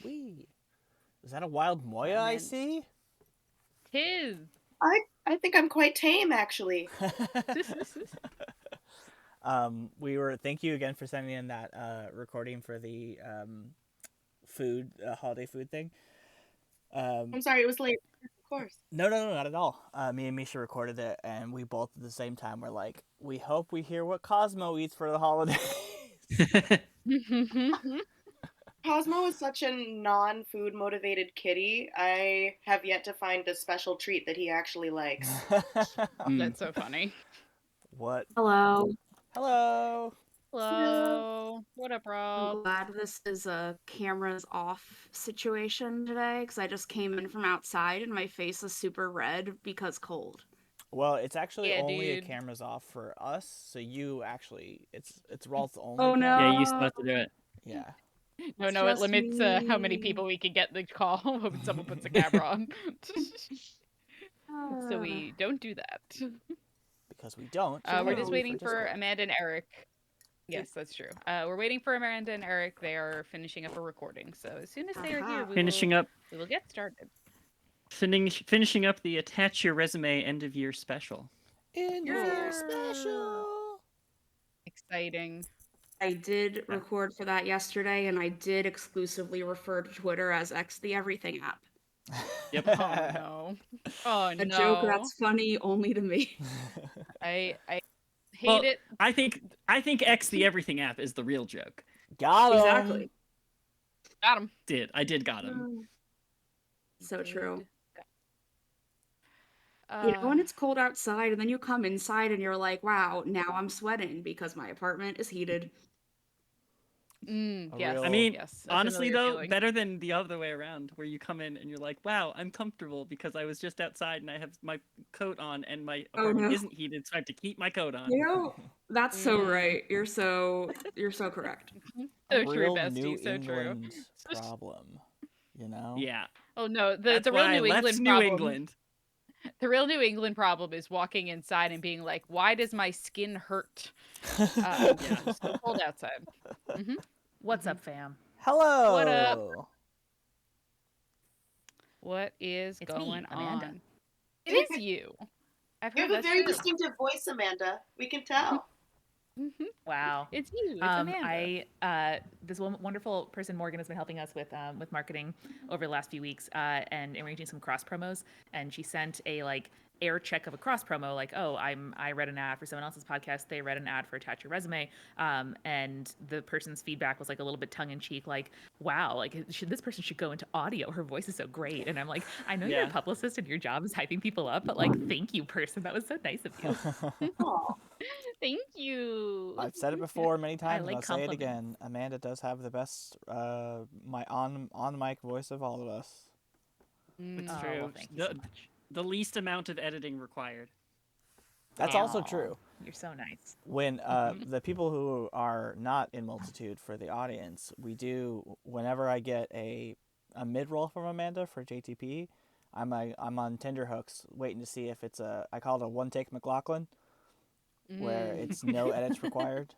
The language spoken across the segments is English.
Wee. Is that a wild Moya Yeah, I man. see? Tis. I think I'm quite tame, actually. Thank you again for sending in that recording for the food holiday food thing. I'm sorry, it was late. Of course. No, not at all. Me and Misha recorded it, and we both at the same time were like, we hope we hear what Cosmo eats for the holidays. Cosmo is such a non-food motivated kitty. I have yet to find a special treat that he actually likes. That's so funny. What? Hello. Hello. Hello. What up, I'm Rob? glad this is a cameras off situation today because I just came in from outside and my face is super red because cold. Well, it's actually Yeah, only a dude. cameras off for us, so you actually it's Rolf's only Oh camera. no. Yeah, you still have to do it. Yeah. No, It's it just limits how many me. people we can get the call when someone puts a camera on. So Ah. we don't do that. Because we don't. We're just No. waiting for Discord. Amanda and Eric. Yes, that's true. We're waiting for Amanda and Eric. They are finishing up a recording. So as soon as they are here, Aha. we will get started. Finishing up the attach your resume end of year special. End of Yeah. year special. Exciting. I did record for that yesterday and I did exclusively refer to Twitter as X the Everything app. Yep. Oh no. Oh A no. joke that's funny only to me. I hate Well, it. I think X the Everything app is the real joke. Got him. Exactly. Got him. I did got him. So true. Uh, You know, when it's cold outside and then you come inside and you're like, wow, now I'm sweating because my apartment is heated. yes. real- I mean, yes, a honestly familiar though, feeling. better than the other way around, where you come in and you're like, "Wow, I'm comfortable because I was just outside and I have my coat on and my apartment no. isn't heated, so I have to keep my coat on." You know, that's so right. You're so correct. So real true, bestie. New So true. England problem. You know? Yeah, Oh no, that's the real why New I left England New problem. England. The real New England problem is walking inside and being like, "Why does my skin hurt?" Yeah. It's so cold outside. What's up, fam? Hello. What up? What is It's going me, Amanda. on? It is you. I've You heard have a that's very true. distinctive voice, Amanda. We can tell. Wow. It's you. It's Amanda. This wonderful person Morgan has been helping us with marketing over the last few weeks and arranging some cross promos. And she sent a air check of a cross promo, like, oh, I read an ad for someone else's podcast. They read an ad for Attach Your Resume, and the person's feedback was like a little bit tongue in cheek, like, wow, like this person should go into audio. Her voice is so great. And I'm like, I know you're a Yeah. publicist and your job is hyping people up, but like, thank you, person. That was so nice of you. Aw. Thank you. I've said it before many times, like and I'll say it compliments. again. Amanda does have the best my on mic voice of all of us. It's Oh, true. well, thank you so much. The least amount of editing required. That's also true. You're so nice. When the people who are not in multitude for the audience, we do whenever I get a mid roll from Amanda for JTP, I'm on tenterhooks waiting to see if it's I call it a one take McLaughlin, where it's no edits required,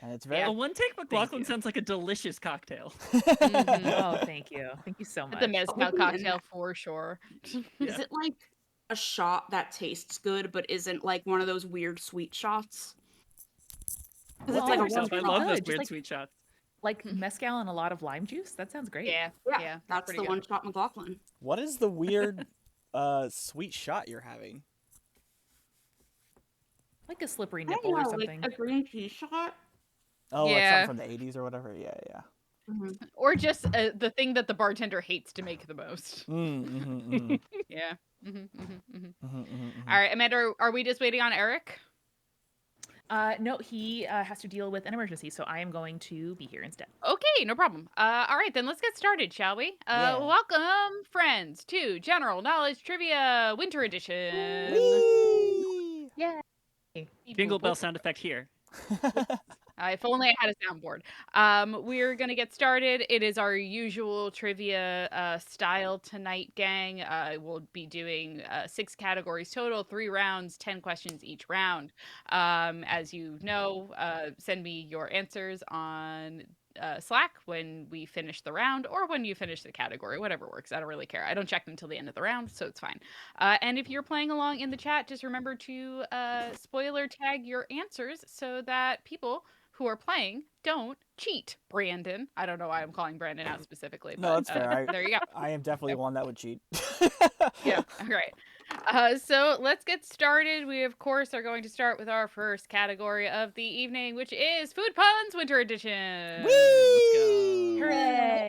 and it's very A one take McLaughlin you. sounds like a delicious cocktail. Oh, thank you. Thank you so much. The mezcal cocktail for sure. Is it like a shot that tastes good but isn't like one of those weird sweet shots? Because Well, it's like a sounds one I love good, those just weird like- sweet shots. like mezcal and a lot of lime juice. That sounds great. Yeah. That's pretty the good. one shot McLaughlin. What is the weird sweet shot you're having? Like a slippery I don't nipple or know, something. like a green tea shot. Oh, like Yeah. something from the 80s or whatever? Yeah. Or just the thing that the bartender hates to make the most. Mm-hmm. Yeah. All right, Amanda, are we just waiting on Eric? No, he has to deal with an emergency, so I am going to be here instead. Okay, no problem. All right, then let's get started, shall we? Yeah. Welcome, friends, to General Knowledge Trivia Winter Edition. Whee! Yeah. Jingle bell sound effect here. If only I had a soundboard. We're gonna get started. It is our usual trivia style tonight, gang. We'll be doing 6 categories total, 3 rounds, 10 questions each round. As you know, send me your answers on Slack when we finish the round or when you finish the category, whatever works. I don't really care. I don't check them until the end of the round, so it's fine. And if you're playing along in the chat, just remember to spoiler tag your answers so that people who are playing don't cheat. Brandon. I don't know why I'm calling Brandon out specifically, No, but that's fair. there you go. I am definitely one that would cheat. Yeah, all right. So let's get started. We, of course, are going to start with our first category of the evening, which is Food Puns Winter Edition. Let's go. Hooray!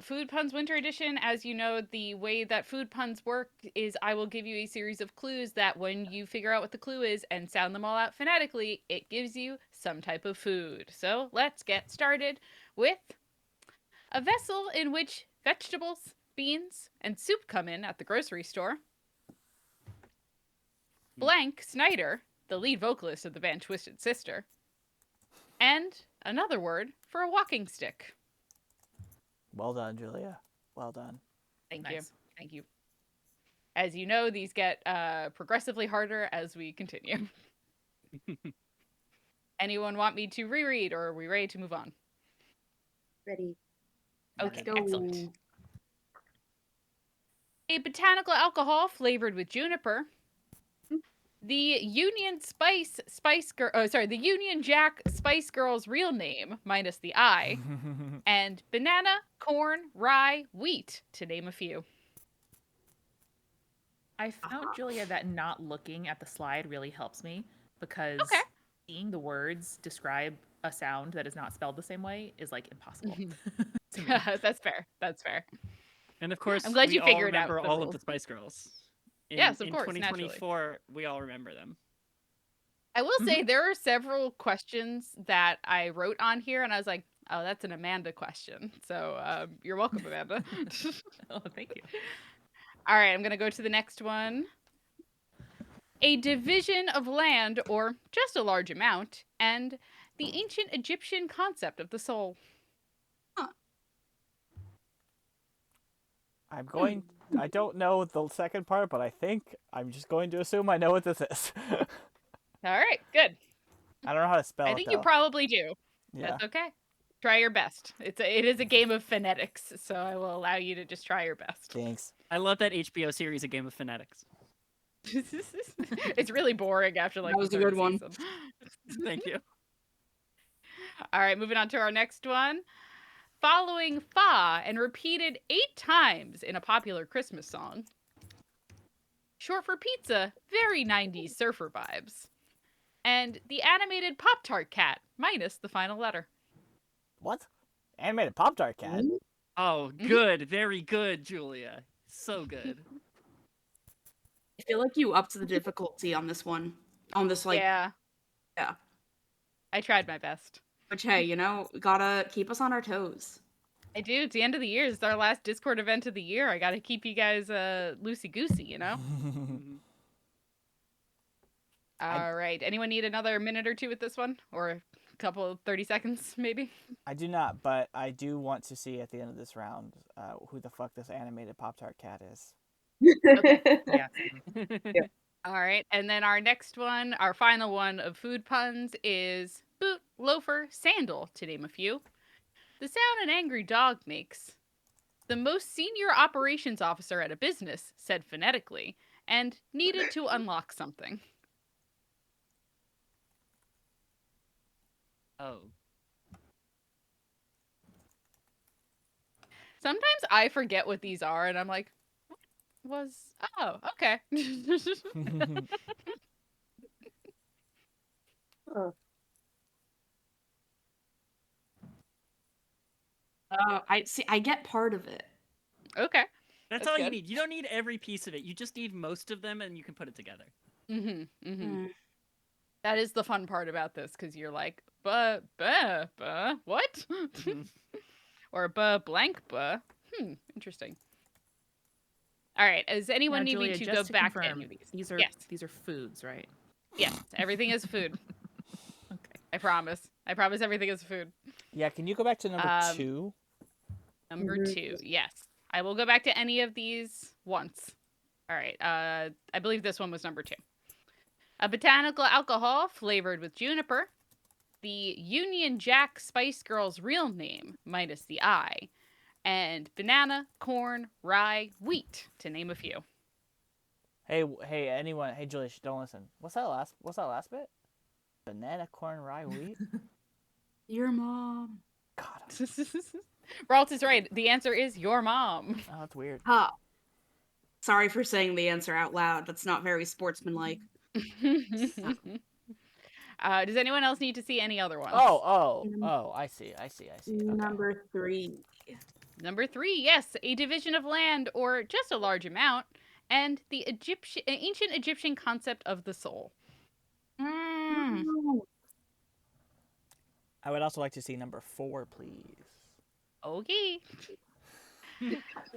Food Puns Winter Edition, as you know, the way that Food Puns work is I will give you a series of clues that when you figure out what the clue is and sound them all out phonetically, it gives you some type of food. So let's get started with a vessel in which vegetables, beans, and soup come in at the grocery store. Blank Snyder, the lead vocalist of the band Twisted Sister. And another word for a walking stick. Well done, Julia. Well done. Thank you. Nice. Thank you. As you know, these get progressively harder as we continue. Anyone want me to reread, or are we ready to move on? Ready. Okay, Go. excellent. A botanical alcohol flavored with juniper. The Union the Union Jack Spice Girl's real name, minus the I, and banana, corn, rye, wheat, to name a few. I found, Julia, that not looking at the slide really helps me because Okay. seeing the words describe a sound that is not spelled the same way is like impossible to me. That's fair. That's fair. And of course, I'm glad we you all figured out remember the all of rules. the Spice Girls. Yes, of in course, naturally. 2024, we all remember them. I will say there are several questions that I wrote on here, and I was like, oh, that's an Amanda question. So you're welcome, Amanda. Oh, thank you. All right, I'm going to go to the next one. A division of land, or just a large amount, and the ancient Egyptian concept of the soul. I'm going. I don't know the second part, but I think I'm just going to assume I know what this is. All right, good. I don't know how to spell I it. think though. you probably do. Yeah. That's okay. Try your best. It is a game of phonetics, so I will allow you to just try your best. Thanks. I love that HBO series, A Game of Phonetics. It's really boring after like That was the a third good one. season. Thank you. All right, moving on to our next one. Following fa and repeated 8 times in a popular Christmas song. Short for pizza, very 90s surfer vibes. And the animated Pop-Tart cat, minus the final letter. What? Animated Pop-Tart cat? Oh, good. Very good, Julia. So good. I feel like you upped the difficulty on this one. On this, like, yeah. I tried my best. which, hey, you know, gotta keep us on our toes. I do. It's the end of the year. It's our last Discord event of the year. I got to keep you guys loosey-goosey, you know? Mhm. All right. Anyone need another minute or two with this one? Or a couple 30 seconds, maybe? I do not, but I do want to see at the end of this round who the fuck this animated Pop-Tart cat is. Yeah. same. All right. And then our next one, our final one of food puns is boot, loafer, sandal, to name a few. The sound an angry dog makes. The most senior operations officer at a business said phonetically and needed to unlock something. Oh. Sometimes I forget what these are and I'm like, oh, okay. I get part of it. Okay. That's That's all good. you need. You don't need every piece of it. You just need most of them and you can put it together. Mm-hmm. Mm-hmm. Mm. That is the fun part about this, because you're like, what? Mhm. Or blank. Interesting. All right. Is anyone Now, needing Julia, to just go to back to confirm, any of these? These are Yes. these are foods, right? Yes. Everything is food. Okay. I promise. I promise everything is food. Yeah, can you go back to number Um, 2? Number Mhm. 2. Yes. I will go back to any of these once. All right. I believe this one was number 2. A botanical alcohol flavored with juniper. the Union Jack Spice Girls' real name, minus the I, and banana, corn, rye, wheat, to name a few. Hey, anyone. Hey, Julia, don't listen. What's that last bit? Banana, corn, rye, wheat. Your mom. God. Ralt is right. The answer is your mom. Oh, that's weird. Huh. Sorry for saying the answer out loud. That's not very sportsmanlike. Does anyone else need to see any other ones? Oh, I see. Okay. Number 3. Number 3, yes, a division of land or just a large amount, and the ancient Egyptian concept of the soul. I would also like to see number 4, please. Okay.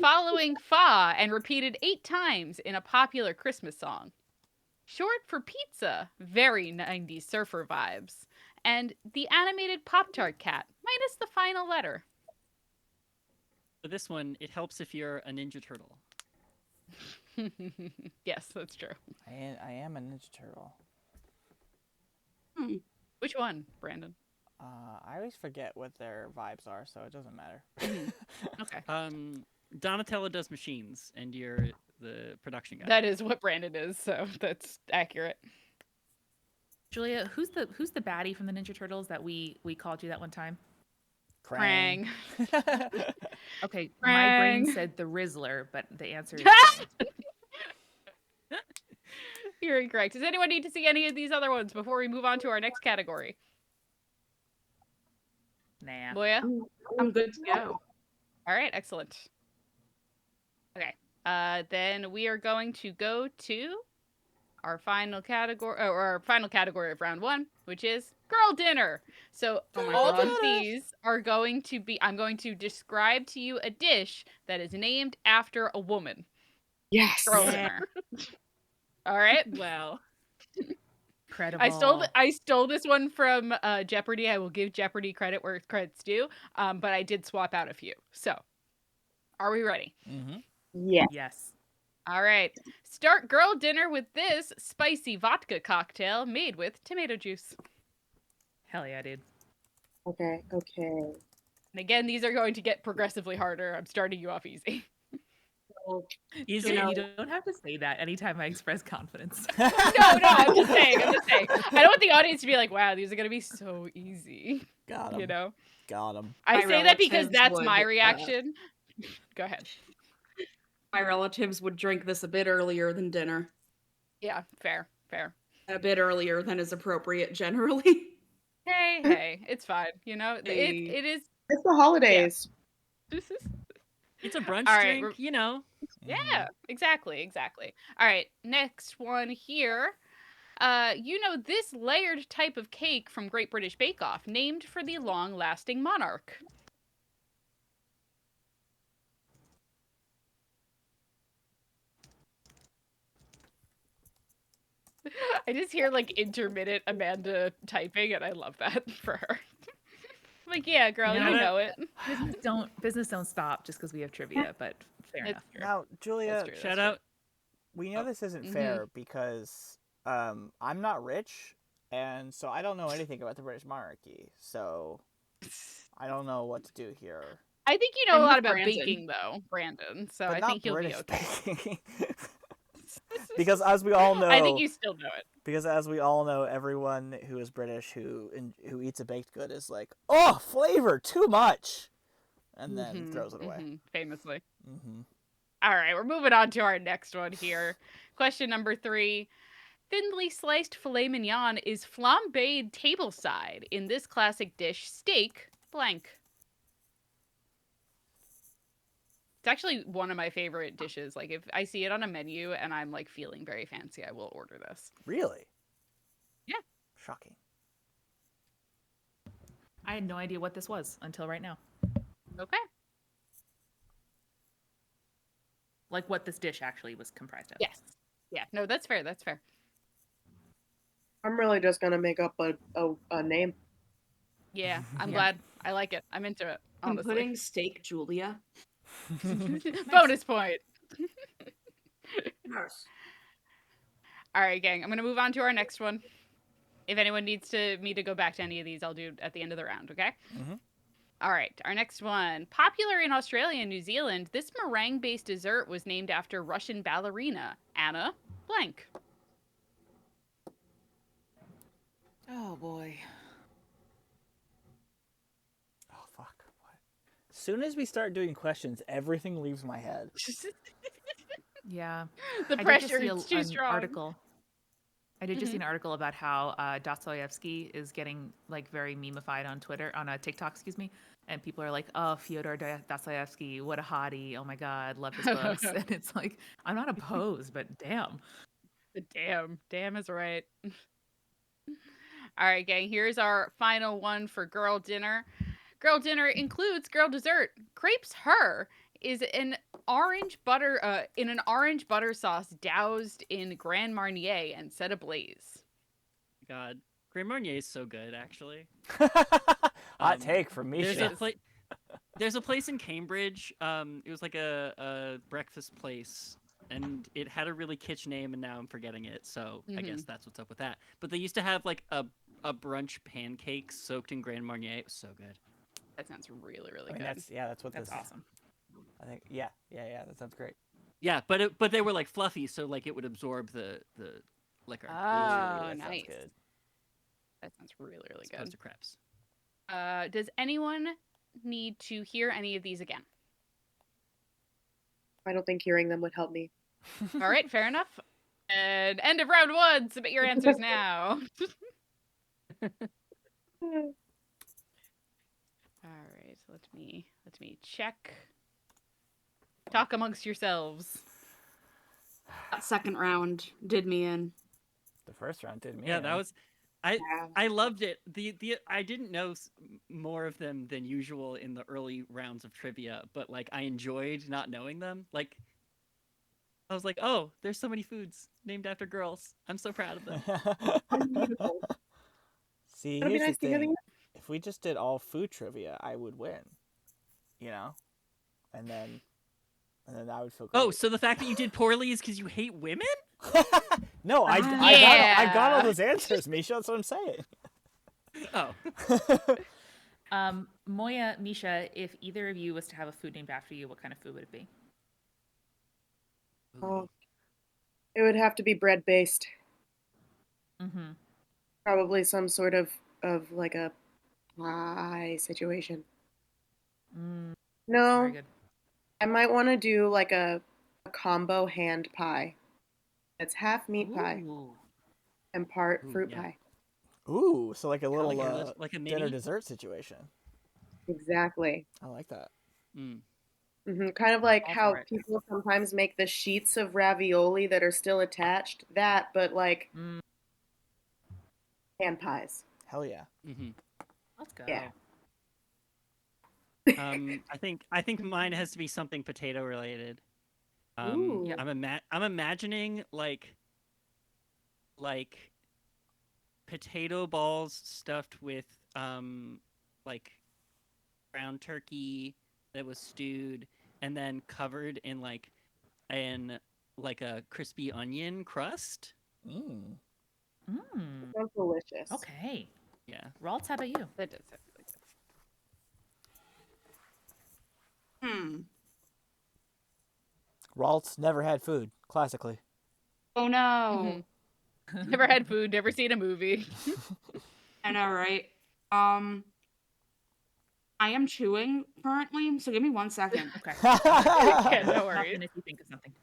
Following fa and repeated 8 times in a popular Christmas song. Short for pizza, very 90s surfer vibes. And the animated Pop-Tart cat, minus the final letter. For this one, it helps if you're a Ninja Turtle. Yes, that's true. I am a Ninja Turtle. Which one, Brandon? I always forget what their vibes are, so it doesn't matter. Okay. Donatello does machines, and you're the production guy. That is what Brandon is, so that's accurate. Julia, who's the baddie from the Ninja Turtles that we called you that one time? Krang. Okay, my brain Krang. said the Rizzler, but the answer is You're incorrect. Does anyone need to see any of these other ones before we move on to our next category? nah. Loya? I'm good to go. All right, excellent. Okay, then we are going to go to our final category, or our final category of round 1, which is girl dinner. So all of these are going to be, I'm going to describe to you a dish that is named after a woman. Yes. Girl dinner. All right. Wow. Incredible. I stole this one from Jeopardy. I will give Jeopardy credit where credit's due. But I did swap out a few. So, are we ready? Mm-hmm. Yeah. Yes. All right. Start girl dinner with this spicy vodka cocktail made with tomato juice. Hell yeah, dude. Okay. And again, these are going to get progressively harder. I'm starting you off easy. Easy. You don't have to say that anytime I express confidence. No, I'm just saying. I don't want the audience to be like, wow, these are going to be so easy. Got him. You know? Got him. I My say that because relatives that's would, my reaction. Go ahead. My relatives would drink this a bit earlier than dinner. Yeah, fair. A bit earlier than is appropriate generally. Hey, it's fine. You know, Hey. it is. It's the holidays. It's a brunch All right, drink, you know. Yeah, exactly. All right, next one here. You know this layered type of cake from Great British Bake Off, named for the long-lasting monarch. I just hear like intermittent Amanda typing, and I love that for her. Like, yeah, girl, you know it. Business don't stop just because we have trivia, but fair It's enough. true. Now, Julia, That's true. Shout out. we know this isn't fair because I'm not rich, and so I don't know anything about the British monarchy. So I don't know what to do here. I think you know I'm a lot with about Brandon. baking, though, Brandon. So But I not think you'll British be okay. baking. Because as we all know, I think you still know it. Because as we all know, everyone who is British who eats a baked good is like, oh, flavor too much, and then throws it away. Famously. Mm-hmm. All right, we're moving on to our next one here. Question number 3. Thinly sliced filet mignon is flambéed tableside in this classic dish, steak blank. It's actually one of my favorite dishes. Like, if I see it on a menu and I'm, like, feeling very fancy, I will order this. Really? Yeah. Shocking. I had no idea what this was until right now. Okay. Like what this dish actually was comprised of. Yes. Yeah, no, that's fair. I'm really just gonna make up a name. Yeah, I'm Yeah. glad. I like it. I'm into it, I'm honestly. putting steak Julia. Bonus point. Yes. All right, gang. I'm going to move on to our next one. If anyone needs me to go back to any of these, I'll do at the end of the round, okay? Mhm. All right, our next one. Popular in Australia and New Zealand, this meringue-based dessert was named after Russian ballerina Anna blank. Oh boy. Oh fuck. What? As soon as we start doing questions, everything leaves my head. Yeah. The I did just pressure see is too an strong. article. I did just see an article about how Dostoevsky is getting like very memeified on Twitter, on TikTok, excuse me, and people are like, "Oh, Fyodor Dostoevsky, what a hottie! Oh my God, love his books." And it's like, I'm not opposed, but damn. Damn is right. All right, gang, here's our final one for girl dinner. Girl dinner includes girl dessert. Crepes Her is an orange butter sauce doused in Grand Marnier and set ablaze. God, Grand Marnier is so good, actually. Hot take from There's Misha. there's a place in Cambridge. It was like a breakfast place, and it had a really kitsch name, and now I'm forgetting it. So I guess that's what's up with that. But they used to have like a brunch pancakes soaked in Grand Marnier. It was so good. That sounds really, really I mean, good. that's what That's this. awesome. I think. Yeah. That sounds great. Yeah, but they were like fluffy, so like it would absorb the liquor. Oh, That nice. sounds good. That sounds really, really As opposed good. to crepes. Does anyone need to hear any of these again? I don't think hearing them would help me. All right, fair enough. And end of round one. Submit your answers now. All right, let me check. Talk amongst yourselves. That second round did me in. The first round did me. Yeah, in. that was. I loved it. The I didn't know more of them than usual in the early rounds of trivia, but like I enjoyed not knowing them. Like I was like, oh, there's so many foods named after girls. I'm so proud of them. Beautiful. See, It'll be here's nice the to hear thing. the- If we just did all food trivia, I would win. You know, and then I would feel great. Oh, so the fact that you did poorly is because you hate women? No, I Yeah. got all those answers, Misha. That's what I'm saying. Oh. Moya, Misha, if either of you was to have a food named after you, what kind of food would it be? Oh, it would have to be bread based. Mm-hmm. Probably some sort of like a pie situation. Very No, good. I might want to do like a combo hand pie. It's half meat pie Ooh. and part Ooh, fruit yeah. pie. Ooh, so like a little like a dinner mini? dessert situation. Exactly. I like that. Mm. Kind of like All how for it. people sometimes make the sheets of ravioli that are still attached. That, but like Mm, hand pies. Hell yeah. hmm let's go. Yeah. I think mine has to be something potato related. Ooh. Yeah. I'm imagining like potato balls stuffed with like ground turkey that was stewed and then covered in like a crispy onion crust. Mm. Mm, Sounds delicious. okay. Yeah. Raltz, how about you? That does sound really good. Ralt's never had food, classically. Oh no. Never had food, never seen a movie. I know, right? I am chewing currently, so give me 1 second. Okay. Yeah, no Hop worries. in if you think of something.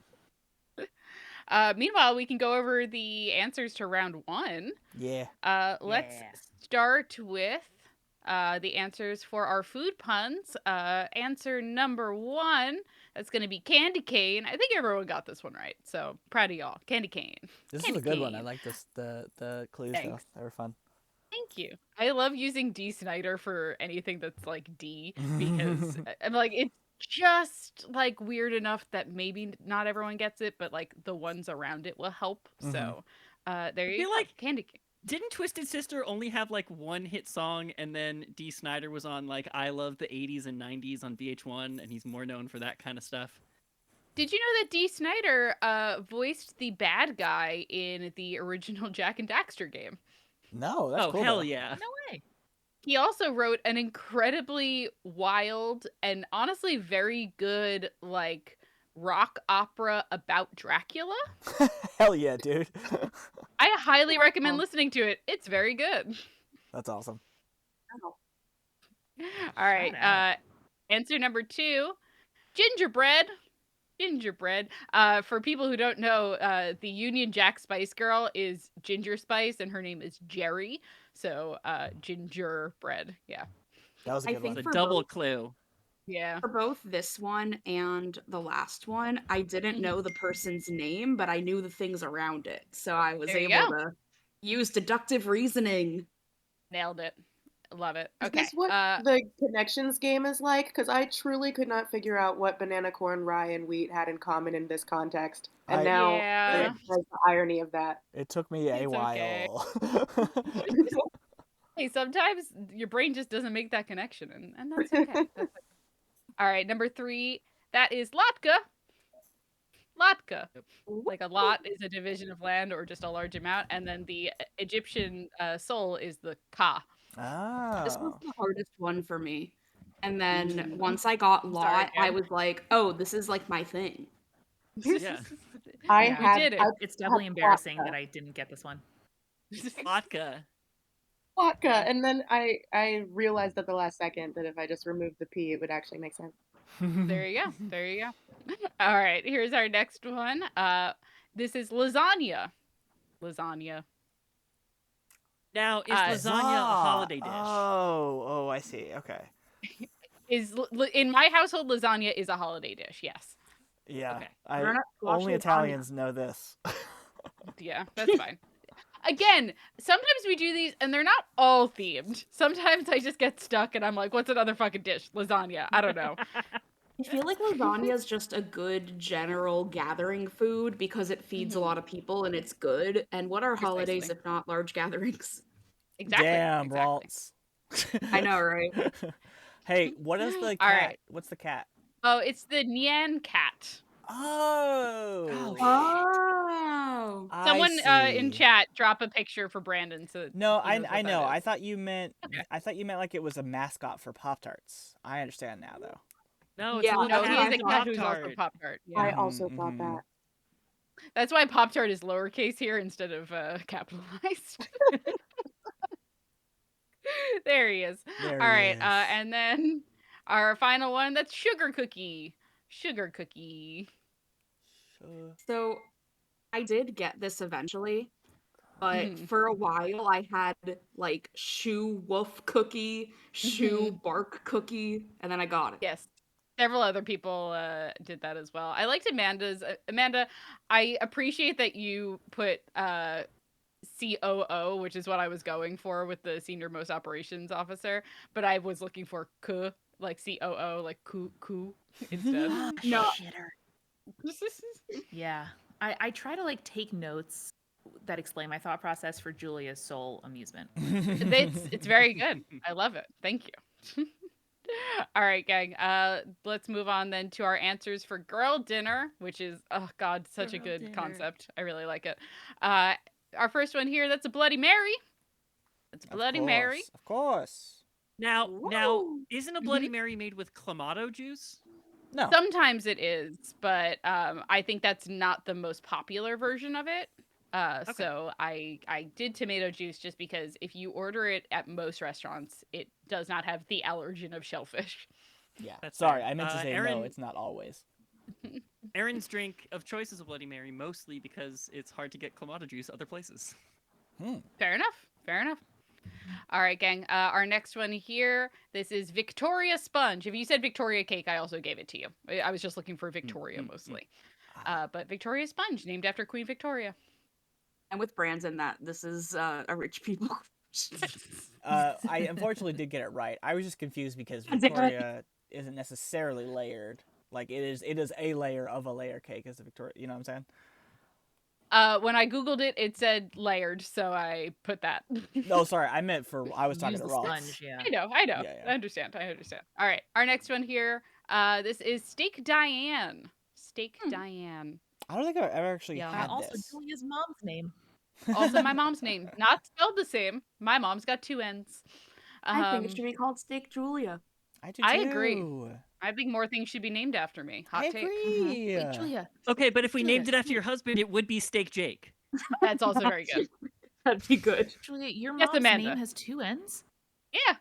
Meanwhile, we can go over the answers to round one. Yeah. Let's Yeah. start with the answers for our food puns. Answer number one, that's going to be candy cane. I think everyone got this one right, so proud of y'all. Candy cane. This Candy is a good one. I cane. like this. The clues though. Thanks. They were fun. Thank you. I love using D. Snyder for anything that's like D because I'm like, it's just like weird enough that maybe not everyone gets it, but like the ones around it will help. So there you feel go. like- Candy cane. Didn't Twisted Sister only have like one hit song and then Dee Snider was on like I Love the 80s and 90s on VH1 and he's more known for that kind of stuff? Did you know that D. Snyder voiced the bad guy in the original Jack and Daxter game? No, that's Oh, cool. hell though. yeah. No way. He also wrote an incredibly wild and honestly very good like rock opera about Dracula. Hell yeah, dude. I highly recommend Wow. listening to it. It's very good. That's awesome. Wow. All right. Shout out. Answer number 2, gingerbread. Gingerbread. For people who don't know, the Union Jack Spice Girl is Ginger Spice, and her name is Jerry. So, gingerbread. Yeah. That was a I good think It's one. a for double both clue. Yeah. For both this one and the last one, I didn't Mhm. know the person's name, but I knew the things around it. So I was There you able go. to use deductive reasoning. Nailed it. Love it. Is Okay. this what the connections game is like? Because I truly could not figure out what banana, corn, rye, and wheat had in common in this context. And now Yeah. I recognize the irony of that. It took me a It's okay. while. Hey, sometimes your brain just doesn't make that connection, and that's okay. That's okay. All right, number 3, that is Latka. Latka. Like a lot is a division of land or just a large amount, and then the Egyptian soul is the ka. This was Oh. the hardest one for me. And then once I got Sorry, lot, I Jen. was like, oh, this is like my thing. Yeah. I Yeah. You had did it. It's doubly had embarrassing vodka. that I didn't get this one. Vodka. Vodka, Yeah. and then I realized at the last second that if I just removed the P, it would actually make sense. There you go. There you go. All right, here's our next one. This is lasagna. Lasagna. Now, is Uh, lasagna a holiday dish? Oh, I see. Okay. In my household, lasagna is a holiday dish. Yes. Yeah. Okay. Butternut squash Only lasagna. Italians know this. Yeah, that's fine. Again, sometimes we do these and they're not all themed. Sometimes I just get stuck and I'm like, what's another fucking dish? Lasagna. I don't know. I feel like lasagna is just a good general gathering food because it feeds a lot of people and it's good. And what are holidays Precisely. if not large gatherings? Exactly. Damn, exactly. Ralts. I know, right? Hey, what is the cat? All right. What's the cat? Oh, it's the Nyan cat. Oh. Oh. I Someone in see. chat drop a picture for Brandon so No, he knows I what know. that I is. thought you meant Okay. like it was a mascot for Pop-Tarts. I understand now though. No, it's Yeah, a little No, that's he what is I a thought. cat who's also Pop-Tart. Pop-Tart. I Yeah. also thought that. That's why Pop-Tart is lowercase here instead of capitalized. There he is. There All he right, is. and then our final one, that's sugar cookie. Sugar cookie. Sure. So I did get this eventually, but Mhm. for a while I had like shoe wolf cookie, shoe bark cookie, and then I got it. Yes. Several other people did that as well. I liked Amanda's. Amanda, I appreciate that you put COO, which is what I was going for with the senior most operations officer, but I was looking for K, like COO, like ku instead. No. Shitter. Yeah. I try to like take notes that explain my thought process for Julia's sole amusement. It's very good. I love it. Thank you. All right, gang. Let's move on then to our answers for girl dinner, which is, oh god, such a Girl good dinner. concept. I really like it. Our first one here, that's a Bloody Mary. That's a Bloody Mary. Of course. Now, Woo. isn't a Bloody Mary made with clamato juice? No. Sometimes it is, but I think that's not the most popular version of it. Okay. So I did tomato juice just because if you order it at most restaurants, it does not have the allergen of shellfish. Yeah. That's Sorry, fair. I meant to say no. Aaron- It's not always. Aaron's drink of choice is a Bloody Mary, mostly because it's hard to get clamato juice other places. Fair enough. Fair enough. All right, gang. Our next one here. This is Victoria Sponge. If you said Victoria Cake, I also gave it to you. I was just looking for Victoria mostly. But Victoria Sponge, named after Queen Victoria. And with Brandon that this is a rich people. I unfortunately did get it right. I was just confused because Damn it. Victoria isn't necessarily layered. Like it is a layer of a layer cake as a Victoria. You know what I'm saying? When I googled it, it said layered, so I put that. No, sorry, I meant I was talking Use to the Ross. sponge, yeah. I know. Yeah, yeah. I understand. All right, our next one here. This is Steak Diane. Steak Diane. I don't think I've ever actually Yeah. had Also, this. Julia's mom's name. Also, my mom's name, not spelled the same. My mom's got 2 N's. I think it should be called Steak Julia. I do I too. agree. I think more things should be named after me. Hot I take. agree. Wait, Julia. Okay, but if we Julia, named it after your husband, it would be Steak Jake. That's also very good. That'd be good. Julia, your Yes, mom's Amanda. name has 2 N's? Yeah.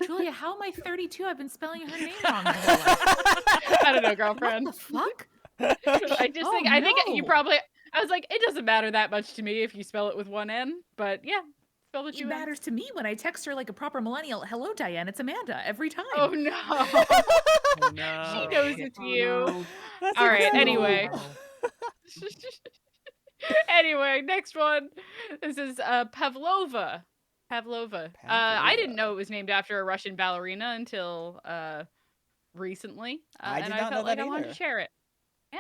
Julia, how am I 32? I've been spelling her name wrong my whole life. I don't know, What girlfriend. the fuck? I just Oh, think I think you no. probably. I was like, it doesn't matter that much to me if you spell it with 1 N, but yeah, spell with 2 It N's. matters to me when I text her like a proper millennial. Hello, Diane. It's Amanda every time. Oh no. Oh, no. She knows it's you. no. That's All right, incredible. anyway. Anyway, next one. This is Pavlova. Pavlova. I didn't know it was named after a Russian ballerina until recently, I did and not I know felt like that I wanted to either. share it. Yeah.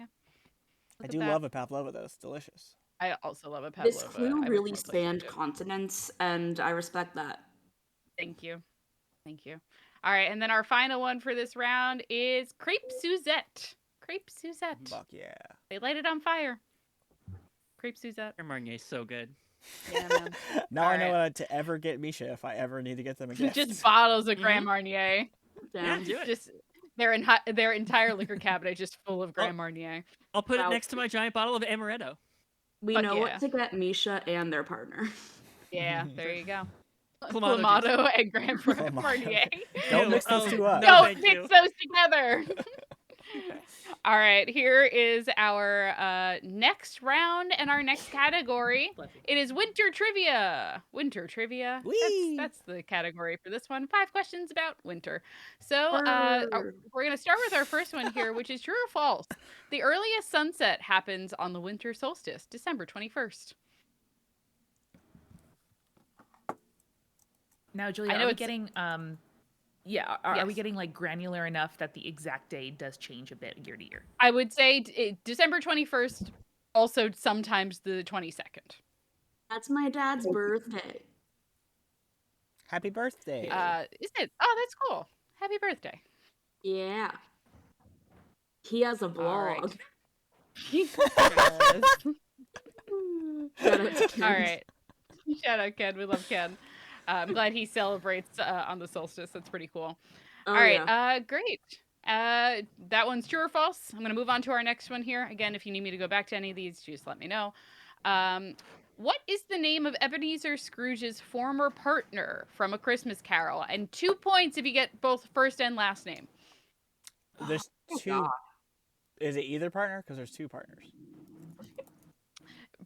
I Look at do that. love a pavlova though. It's delicious. I also love a Pavlova. This I clue would really most likely spanned do it. continents, and I respect that. Thank you. Thank you. All right, and then our final one for this round is Crepe Suzette. Crepe Suzette. Fuck yeah. They light it on fire. Crepe Suzette. Your Marnier's so good. Yeah, man. Now All I know right. what to ever get Misha if I ever need to get them a gift. Just bottles of Grand Marnier. Yeah, Damn. do it. Just their entire liquor cabinet just full of Grand Marnier. I'll put it Wow. next to my giant bottle of amaretto. We Fuck know yeah. what to get Misha and their partner. Yeah, there you go. Clamato Clamato and Grand Clamato. Marnier. Don't mix those two up. No, Don't thank mix you. those together. All right, here is our next round and our next category. It is winter trivia. Winter trivia. Whee! That's the category for this one. 5 questions about winter. So Brr. we're going to start with our first one here, which is true or false. The earliest sunset happens on the winter solstice, December 21st. Now, Julia, I know are we it's- getting are we Yes. getting like granular enough that the exact day does change a bit year to year? I would say December 21st, also sometimes the 22nd. That's my dad's birthday. Happy birthday. Is it? Oh, that's cool. Happy birthday. Yeah. He has a right. blog. All Shout out to Ken. right. Shout out Ken. We love Ken. I'm glad he celebrates on the solstice. That's pretty cool. Oh, All right. yeah. Great. That one's true or false. I'm going to move on to our next one here. Again, if you need me to go back to any of these, just let me know. What is the name of Ebenezer Scrooge's former partner from A Christmas Carol? And 2 points if you get both first and last name. There's two. God. Is it either partner? Because there's 2 partners.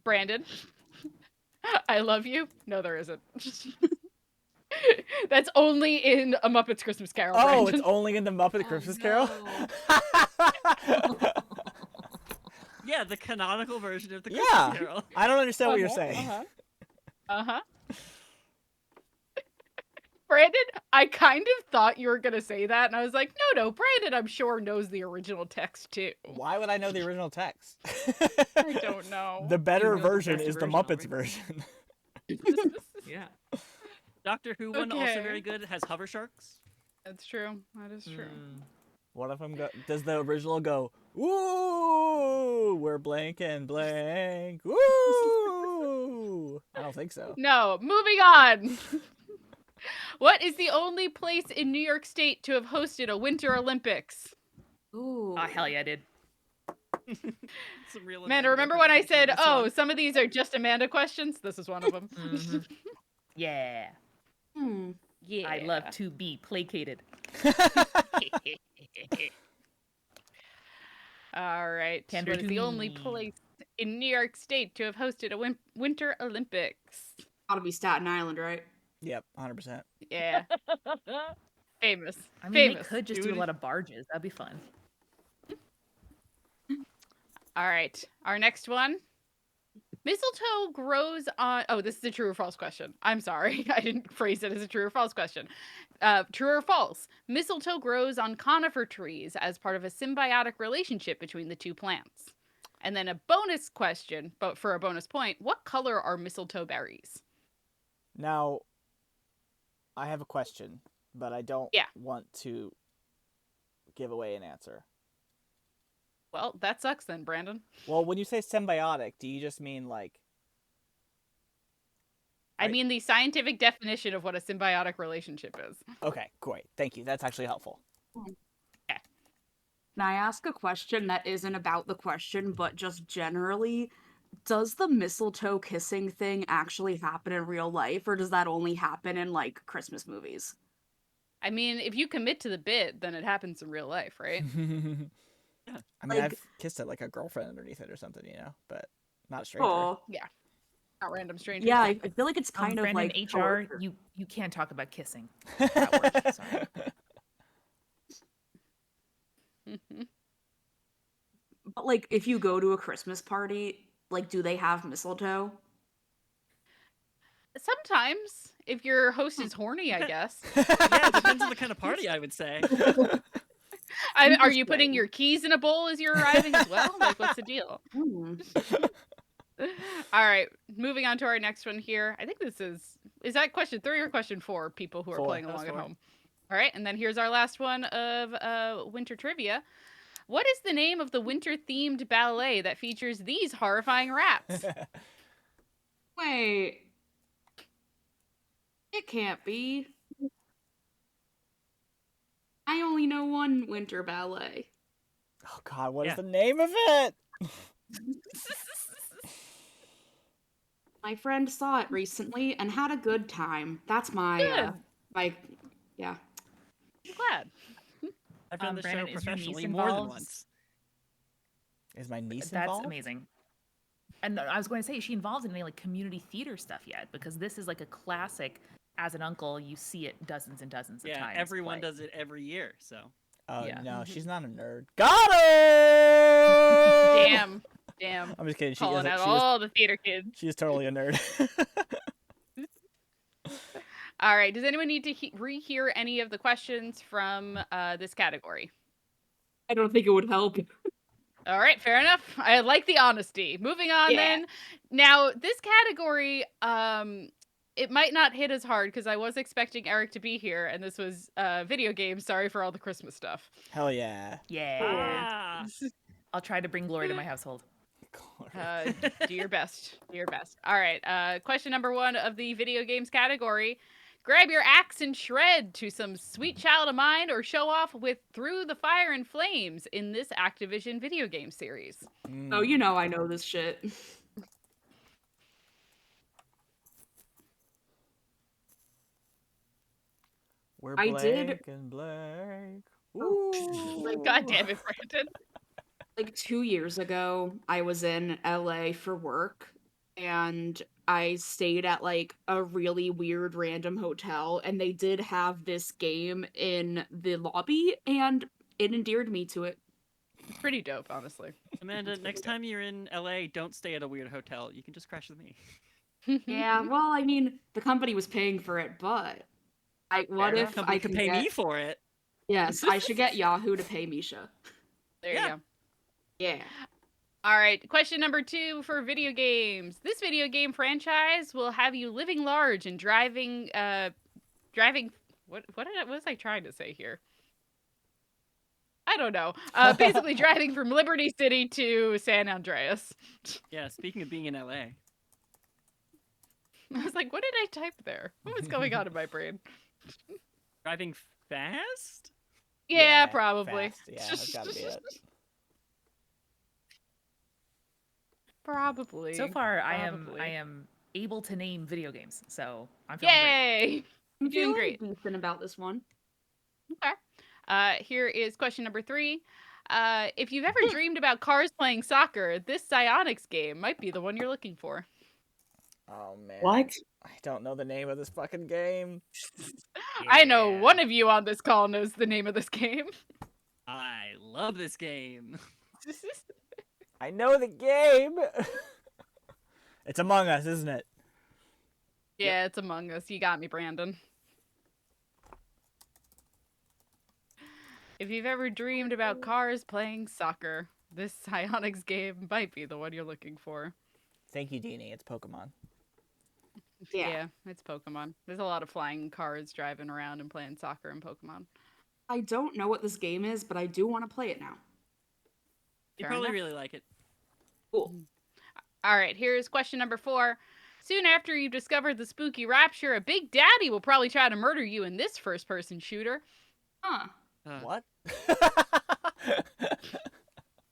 Brandon, I love you. No, there isn't. That's only in A Muppet's Christmas Carol. Oh, Brandon. it's only in the Muppet Christmas Carol? Yeah, the canonical version of the Yeah. Christmas Carol. I don't understand what you're Uh-huh, saying. Uh-huh. Brandon, I kind of thought you were going to say that, and I was like, no, Brandon, I'm sure, knows the original text, too. Why would I know the original text? I don't know. The better know the version best is the version, Muppets right? version. Yeah. Doctor Who one also Okay. very good. It has hover sharks. That's true. That is true. One of them does the original go, ooh, we're blank and blank, ooh. I don't think so. No, moving on. What is the only place in New York State to have hosted a Winter Olympics? Ooh. Oh, hell yeah, I did. Some real Amanda, Amanda remember when I said, representation in oh, this some of these are just Amanda questions? This is one of them. Mhm. Yeah. Hmm. Yeah. I love to be placated. All right. Tender What is the to only me. place in New York State to have hosted a Winter Olympics? Gotta be Staten Island, right? Yep, 100%. Yeah. one. Famous. I mean, Famous. they could just do Dude. a lot of barges. That'd be fun. All right. Our next one. Mistletoe grows on. Oh, this is a true or false question. I'm sorry. I didn't phrase it as a true or false question. True or false? Mistletoe grows on conifer trees as part of a symbiotic relationship between the 2 plants. And then a bonus question, but for a bonus point, what color are mistletoe berries? Now, I have a question, but I don't Yeah. want to give away an answer. Well, that sucks then, Brandon. Well, when you say symbiotic, do you just mean like? I mean the scientific definition of what a symbiotic relationship is. Okay, great. Thank you. That's actually helpful. Can I ask a question that isn't about the question, but just generally? Does the mistletoe kissing thing actually happen in real life, or does that only happen in, like, Christmas movies? I mean, if you commit to the bit, then it happens in real life, right? I mean, Like- I've kissed it like a girlfriend underneath it or something, but not a stranger. Oh, Not random strangers. yeah, I feel like it's kind of Brandon, like HR, coercion. you can't talk about kissing. At work, sorry. But, like, if you go to a Christmas party, like, do they have mistletoe? Sometimes, if your host is horny, I guess. Yeah, it depends on the kind of party, I would say. Are you putting your keys in a bowl as you're arriving as well? Like, what's the deal? Hmm. All right, moving on to our next one here. I think this is that question 3 or question 4, people who are 4. playing That was along at 4. home. All right, and then here's our last one of winter trivia. What is the name of the winter-themed ballet that features these horrifying rats? Wait. It can't be. I only know one winter ballet. Oh God, what is Yeah. the name of it? My friend saw it recently and had a good time. That's my, yeah. I'm glad. I've done the Brandon, show is your niece professionally more than involved? once. Is my niece That's involved? amazing. And I was going to say, is she involved in any like community theater stuff yet? Because this is like a classic. As an uncle, you see it dozens and dozens of Yeah, times. everyone play. does it every year, so. Oh Yeah. no, Mhm. she's not a nerd. Got her! Damn. I'm just kidding. She Calling is. out all the theater kids. She is totally a nerd. All right, does anyone need to rehear any of the questions from this category? I don't think it would help. All right, fair enough. I like the honesty. Moving on Yeah. then. Now, this category, it might not hit as hard because I was expecting Eric to be here, and this was video games. Sorry for all the Christmas stuff. Hell yeah. Yeah. Ah! I'll try to bring glory to my household. Do your best. Do your best. All right. Question number 1 of the video games category. Grab your axe and shred to some Sweet Child of Mine or show off with Through the Fire and Flames in this Activision video game series. Oh, you know I know this shit. We're I Blake did- and Blake. Oh, God damn it, Brandon. Like 2 years ago, I was in LA for work, and I stayed at like a really weird random hotel, and they did have this game in the lobby, and it endeared me to it. It's pretty dope, honestly. Amanda, next time you're in LA, don't stay at a weird hotel. You can just crash with me. Yeah, well, I mean, the company was paying for it, but what Fair if Company I could can pay get... me for it. Yes, I should get Yahoo to pay Misha. There Yeah. you go. Yeah. All right, question number 2 for video games. This video game franchise will have you living large and driving. What was I trying to say here? I don't know. Basically, driving from Liberty City to San Andreas. Yeah, speaking of being in LA. I was like, what did I type there? What was going on in my brain? Driving fast? Yeah, probably. Fast. Yeah, that's gotta be it. Probably. So far, I Probably. am able to name video games, so I'm feeling great. Yay! I'm Doing feeling great. decent about this one. Here is question number 3. If you've ever dreamed about cars playing soccer, this Psyonix game might be the one you're looking for. Oh man. What? I don't know the name of this fucking game. I know Yeah. one of you on this call knows the name of this game. I love this game. I know the game. It's Among Us, isn't it? Yeah, it's Among Us. You got me, Brandon. If you've ever dreamed about cars playing soccer, this Psyonix game might be the one you're looking for. Thank you, Deanie. It's Pokemon. Yeah. It's Pokemon. There's a lot of flying cars driving around and playing soccer in Pokemon. I don't know what this game is, but I do want to play it now. You Fair probably enough. really like it. Cool. All right, here's question number 4. Soon after you've discovered the spooky rapture, a big daddy will probably try to murder you in this first-person shooter. Huh. What?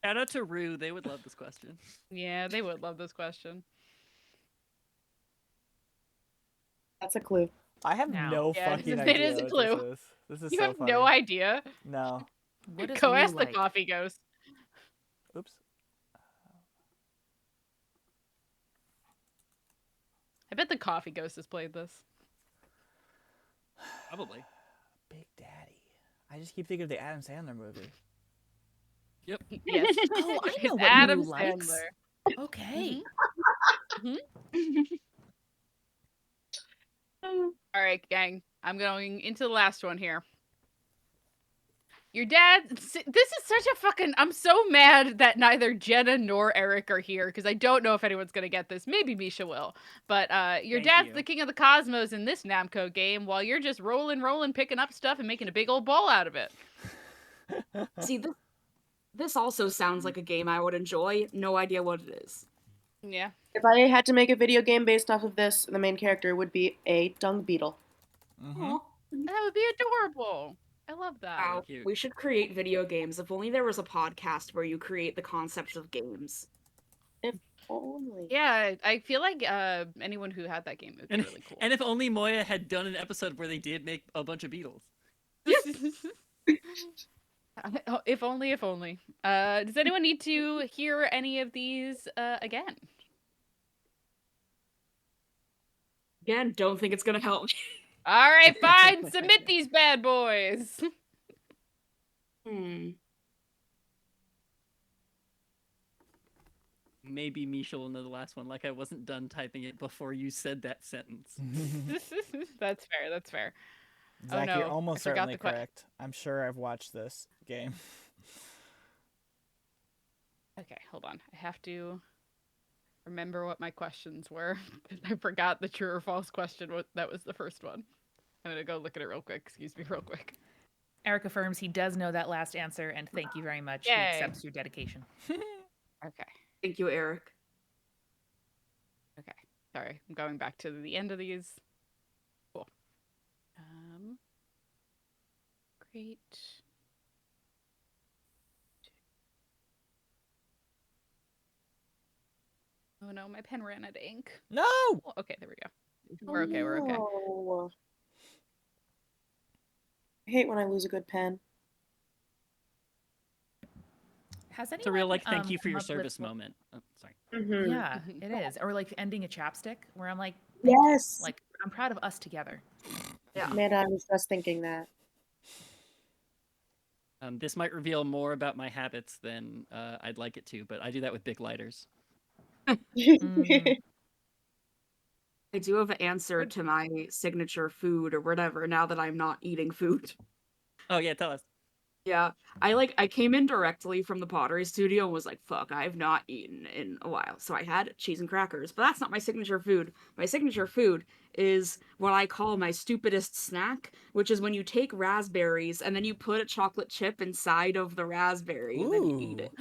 Shout out to Rue. They would love this question. Yeah, they would love this question. That's a clue. I have Now. no Yeah, fucking it idea is a what clue. this is. This is You so have funny. no idea. No. What is Go Rue ask like? the coffee ghost. Oops. I bet the coffee ghost has played this. Probably. Big Daddy. I just keep thinking of the Adam Sandler movie. Yep. Yes. Oh, I It's know what Adam Rue likes. Sandler. Okay. All right, gang. I'm going into the last one here. Your dad. This is such a fucking. I'm so mad that neither Jenna nor Eric are here because I don't know if anyone's gonna get this. Maybe Misha will. But your Thank dad's you. the king of the cosmos in this Namco game, while you're just rolling, picking up stuff and making a big old ball out of it. See, this also sounds like a game I would enjoy. No idea what it is. Yeah. If I had to make a video game based off of this, the main character would be a dung beetle. Mm-hmm. Aw. That would be adorable. I love that. Wow, cute. we should create video games. If only there was a podcast where you create the concepts of games. Only. Yeah, I feel like anyone who had that game would be And, really cool. and if only Moya had done an episode where they did make a bunch of beetles. If only. Does anyone need to hear any of these again? Again, don't think it's gonna help. All right, fine. Submit these bad boys. Maybe Misha will know the last one. Like I wasn't done typing it before you said that sentence. That's fair. That's fair. Zach, no, you're I almost forgot certainly the que- correct. I'm sure I've watched this game. Okay, hold on. I have to remember what my questions were. I forgot the true or false question. That was the first one. I'm gonna go look at it real quick. Excuse me, real quick. Eric affirms he does know that last answer, and thank you very much. Yay. He accepts your dedication. Okay. Thank you, Eric. Okay. Sorry, I'm going back to the end of these. Cool. Great. Oh no, my pen ran out of ink. No! Oh, okay, there we go. We're okay, we're okay. No. I hate when I lose a good pen. Has anyone, It's a real like thank you for come your up with service what- moment. Oh, sorry. Mm-hmm. Yeah, it is. Or like ending a chapstick, where I'm like, Yes. like I'm proud of us together. Yeah. Amanda, I was just thinking that. This might reveal more about my habits than I'd like it to, but I do that with big lighters. Mhm. I do have an answer to my signature food or whatever now that I'm not eating food. Oh yeah, tell us. Yeah, I came in directly from the pottery studio and was like, fuck, I have not eaten in a while. So I had cheese and crackers, but that's not my signature food. My signature food is what I call my stupidest snack, which is when you take raspberries and then you put a chocolate chip inside of the raspberry and then you eat it.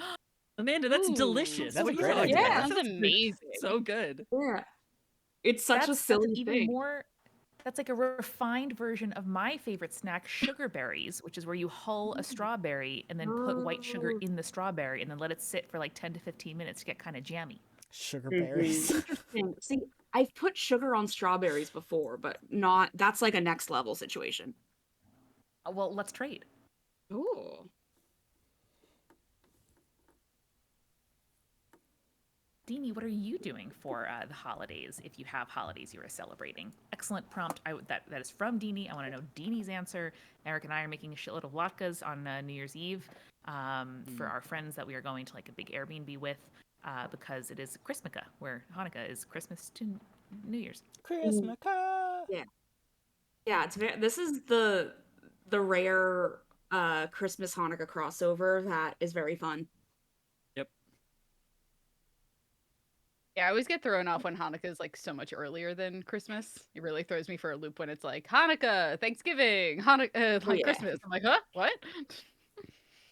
Amanda, that's Ooh, delicious. that's What a are you great talking idea. about? Sounds That amazing. So good. Yeah. It's such a That's silly even thing. more. That's like a refined version of my favorite snack, sugar berries, which is where you hull a strawberry and then put white sugar Oh. in the strawberry and then let it sit for like 10 to 15 minutes to get kind of jammy. Sugar Mhm. berries. Interesting. See, I've put sugar on strawberries before, but not. That's like a next level situation. Well, let's trade. Ooh. Deanie, what are you doing for the holidays if you have holidays you are celebrating? Excellent prompt. That is from Deanie. I want to know Deanie's answer. Eric and I are making a shitload of latkes on New Year's Eve for our friends that we are going to like a big Airbnb with because it is Christmaka, where Hanukkah is Christmas to New Year's. Christmas. Yeah, this is the rare Christmas Hanukkah crossover that is very fun. Yeah, I always get thrown off when Hanukkah is like so much earlier than Christmas. It really throws me for a loop when it's like Hanukkah, Thanksgiving, Hanukkah, like yeah. Christmas. I'm like, huh? What?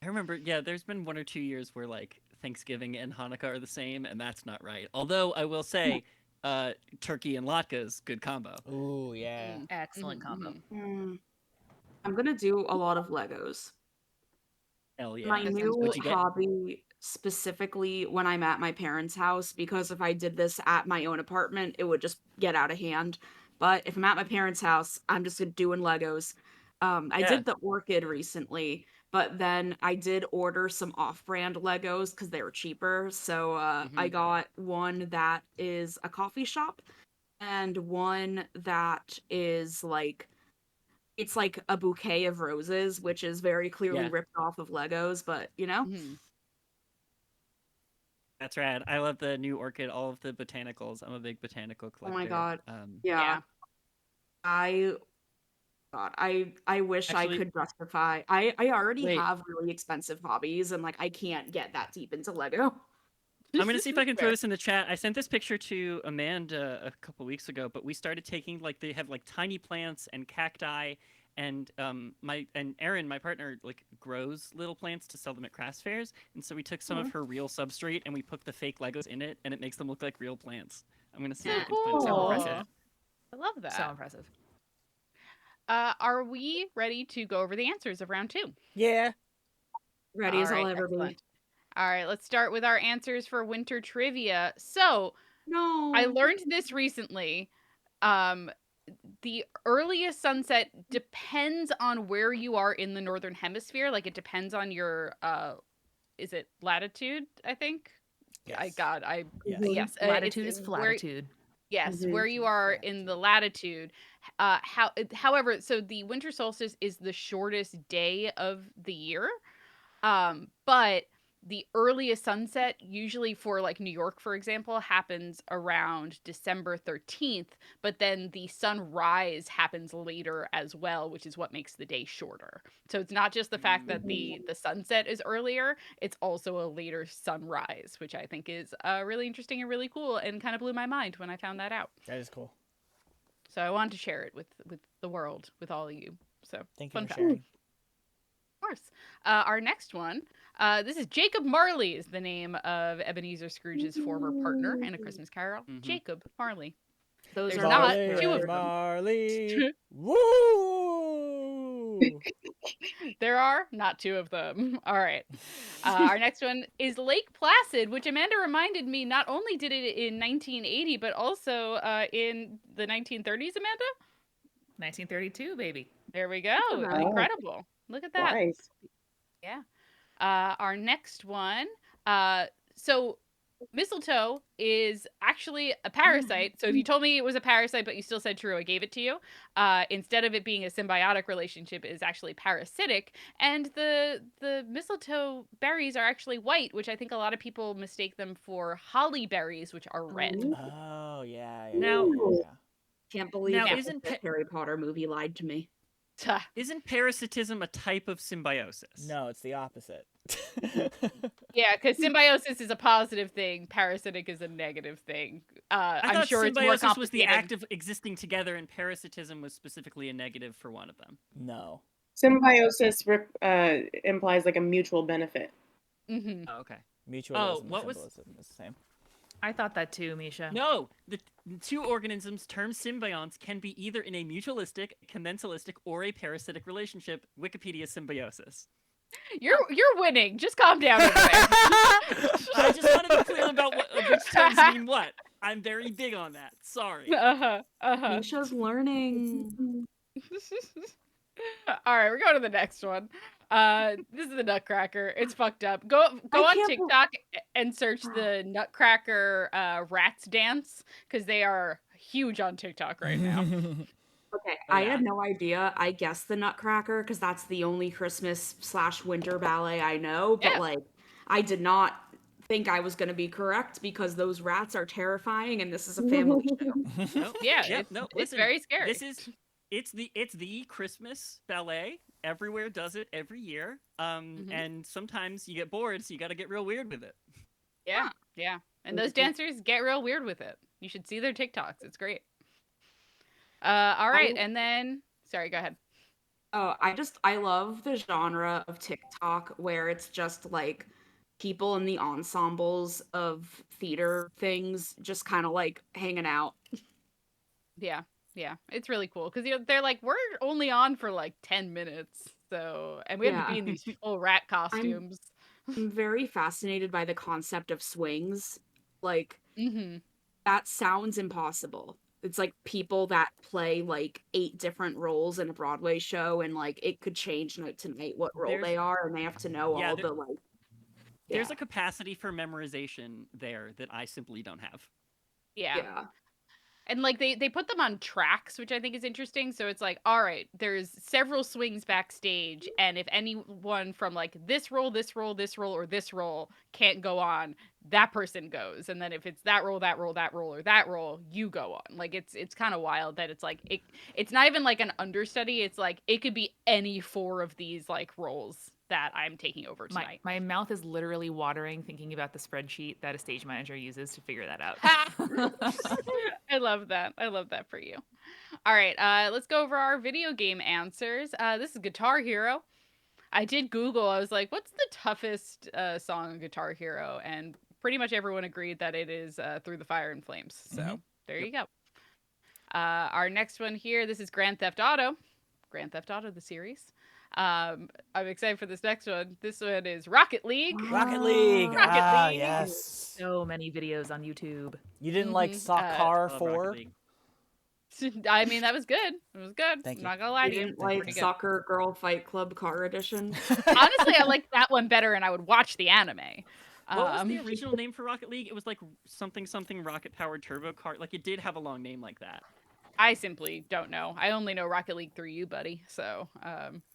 I remember, yeah, there's been 1 or 2 years where like Thanksgiving and Hanukkah are the same, and that's not right. Although I will say, turkey and latkes, good combo. Ooh, yeah. Excellent combo. I'm gonna do a lot of Legos. Hell yeah. My That sounds new What'd you get? hobby, specifically when I'm at my parents' house, because if I did this at my own apartment, it would just get out of hand. But if I'm at my parents' house, I'm just doing Legos. I Yeah. did the Orchid recently, but then I did order some off-brand Legos because they were cheaper. So I got one that is a coffee shop and one that is like it's like a bouquet of roses, which is very clearly Yeah. ripped off of Legos, but you know? That's rad. I love the new Orchid, all of the botanicals. I'm a big botanical Oh collector. my god. Yeah. I wish I Actually- could justify. I already Wait. have really expensive hobbies and like I can't get that deep into Lego. I'm gonna see if I can throw Fair. this in the chat. I sent this picture to Amanda a couple weeks ago, but we started taking like they have like tiny plants and cacti, and Erin, my partner, like grows little plants to sell them at craft fairs, and so we took some of her real substrate and we put the fake Legos in it, and it makes them look like real plants. I'm gonna see if I can find Cool. some Cool. impressive. I love that. So impressive. Are we ready to go over the answers of round 2? Yeah. Ready as I'll Alright, ever be. excellent. All right, let's start with our answers for winter trivia. So, No. I learned this recently. The earliest sunset depends on where you are in the northern hemisphere. Like it depends on your is it latitude, I think? Yes. Yes. Yes. Yes. Latitude it's is where- flatitude. Yes, Mhm. where you are in the latitude. However, so the winter solstice is the shortest day of the year. But the earliest sunset, usually for like New York, for example, happens around December 13th, but then the sunrise happens later as well, which is what makes the day shorter. So it's not just the fact that the sunset is earlier, it's also a later sunrise, which I think is really interesting and really cool and kind of blew my mind when I found that out. That is cool. So I wanted to share it with the world, with all of you. So Thank you fun for fact. sharing. Of course. Our next one, this is Jacob Marley is the name of Ebenezer Scrooge's former partner in A Christmas Carol. Jacob Marley. Those There's are not Marley, two of them. Marley. Woo! There are not two of them. All right. Our next one is Lake Placid, which Amanda reminded me not only did it in 1980, but also in the 1930s, Amanda? 1932, baby. There we go. Wow. Incredible. Look at that. Nice. Yeah. Our next one. So mistletoe is actually a parasite. So if you told me it was a parasite, but you still said true, I gave it to you. Instead of it being a symbiotic relationship, it is actually parasitic. And the mistletoe berries are actually white, which I think a lot of people mistake them for holly berries, which are red. Oh, yeah. Now- yeah. Can't believe Now, that isn't the Harry Potter movie lied to me. Isn't parasitism a type of symbiosis? No, it's the opposite. Yeah, because symbiosis is a positive thing, parasitic is a negative thing. I I'm thought sure it's more symbiosis was the complicated. act of existing together, and parasitism was specifically a negative for one of them. No. Symbiosis implies like a mutual benefit. Mhm. Oh, okay. Mutualism what was- symbolism is the same. I thought that too, Misha. No, the two organisms termed symbionts can be either in a mutualistic, commensalistic, or a parasitic relationship. Wikipedia symbiosis. You're winning. Just calm down over there. I just wanted to be clear about which terms mean what. I'm very big on that. Sorry. Misha's learning. All right, we're going to the next one. This is the Nutcracker. It's fucked up. Go on can't TikTok and search the Nutcracker rats dance because they are huge on TikTok right now. Okay, Oh, I yeah. had no idea. I guessed the Nutcracker because that's the only Christmas/winter ballet I know. But Yeah. like, I did not think I was going to be correct because those rats are terrifying, and this is a family show. Nope. Yeah, Yep, it's, no, it's listen, very scary. it's the Christmas ballet. Everywhere does it every year. And sometimes you get bored, so you got to get real weird with it. Yeah. And those dancers get real weird with it. You should see their TikToks. It's great. All right, and then sorry, go ahead. Oh, I love the genre of TikTok where it's just like people in the ensembles of theater things just kind of like hanging out. Yeah, yeah, it's really cool because they're like, we're only on for like 10 minutes, so and we have to Yeah. be in these full rat costumes. I'm very fascinated by the concept of swings. Like, Mm-hmm. that sounds impossible. It's like people that play like 8 different roles in a Broadway show, and like it could change night to night what role There's they are, and they have to know Yeah, all there- the like. there's Yeah. a capacity for memorization there that I simply don't have. Yeah. Yeah. And like they put them on tracks, which I think is interesting. So it's like, all right, there's several swings backstage, and if anyone from like this role, this role, this role, or this role can't go on, that person goes. And then if it's that role, that role, that role, or that role, you go on. Like it's kind of wild that it's like it's not even like an understudy. It's like it could be any 4 of these like roles that I'm taking over tonight. My mouth is literally watering thinking about the spreadsheet that a stage manager uses to figure that out. I love that. I love that for you. All right, let's go over our video game answers. This is Guitar Hero. I did Google. I was like, what's the toughest song on Guitar Hero? And pretty much everyone agreed that it is Through the Fire and Flames. So there you go. Our next one here, this is Grand Theft Auto. Grand Theft Auto, the series. I'm excited for this next one. This one is Rocket League. Rocket League. Rocket League. Yes. So many videos on YouTube. You didn't like Mhm. Soccer Love 4? Rocket League. I mean, that was good. It was good. Thank I'm you. not gonna lie I to you. didn't It's like pretty good. Soccer Girl Fight Club Car Edition. Honestly, I like that one better, and I would watch the anime. What was the original name for Rocket League? It was like something rocket powered turbo car. Like it did have a long name like that. I simply don't know. I only know Rocket League through you, buddy. So,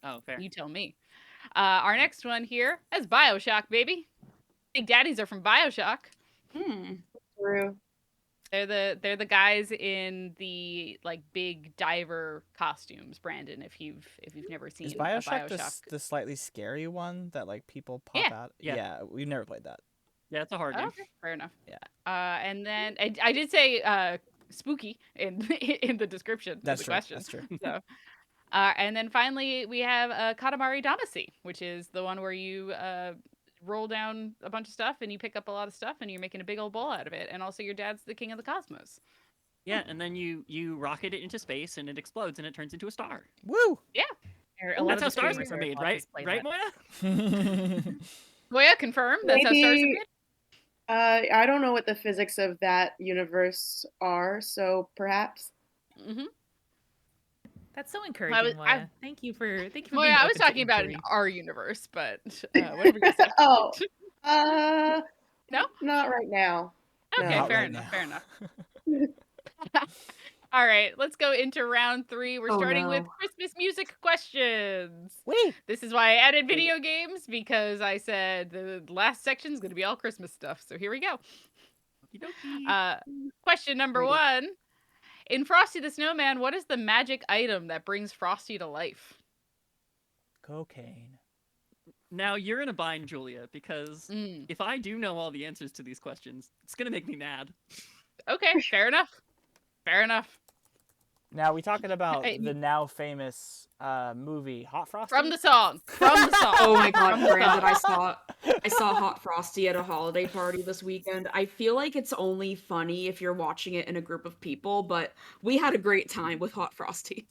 Oh, fair. you tell me. Our next one here is BioShock, baby. Big Daddies are from BioShock. True. They're the guys in the like big diver costumes. Brandon, if you've never seen Is a BioShock BioShock. the slightly scary one that like people pop Yeah. out? Yeah. We've never played that. Yeah, it's a hard Oh, name. okay, fair enough. Yeah. And then I did say spooky in in the description That's of the true. question. That's true. So, and then finally we have Katamari Damacy, which is the one where you roll down a bunch of stuff and you pick up a lot of stuff and you're making a big old ball out of it. And also your dad's the king of the cosmos. Yeah, and then you rocket it into space and it explodes and it turns into a star. Woo! A lot That's how of the stars streamers are are made, allowed to right? play Right, that. Moya? Moya, confirm that's how stars are Maybe- made? I don't know what the physics of that universe are, so perhaps. Mm-hmm. That's so encouraging, I- Moya. Thank you for Moya, being I was open to talking about in inquiry. our universe, but whatever you say. Oh, No? not right now. Okay, No. Not fair right enough. now. Fair enough. All right, let's go into round 3. We're Oh, starting with no. Christmas music questions. Wee! This is why I added video games, because I said the last section is going to be all Christmas stuff. So here we go. Okey-dokey. Question number Ready. 1. In Frosty the Snowman, what is the magic item that brings Frosty to life? Cocaine. Now you're in a bind, Julia, because Mm. if I do know all the answers to these questions, it's gonna make me mad. Okay, fair enough. Fair enough. Now we talking about Hey, the now famous movie Hot Frosty? From the song. From the song. Oh my god, From the Brandon, song. I saw Hot Frosty at a holiday party this weekend. I feel like it's only funny if you're watching it in a group of people, but we had a great time with Hot Frosty.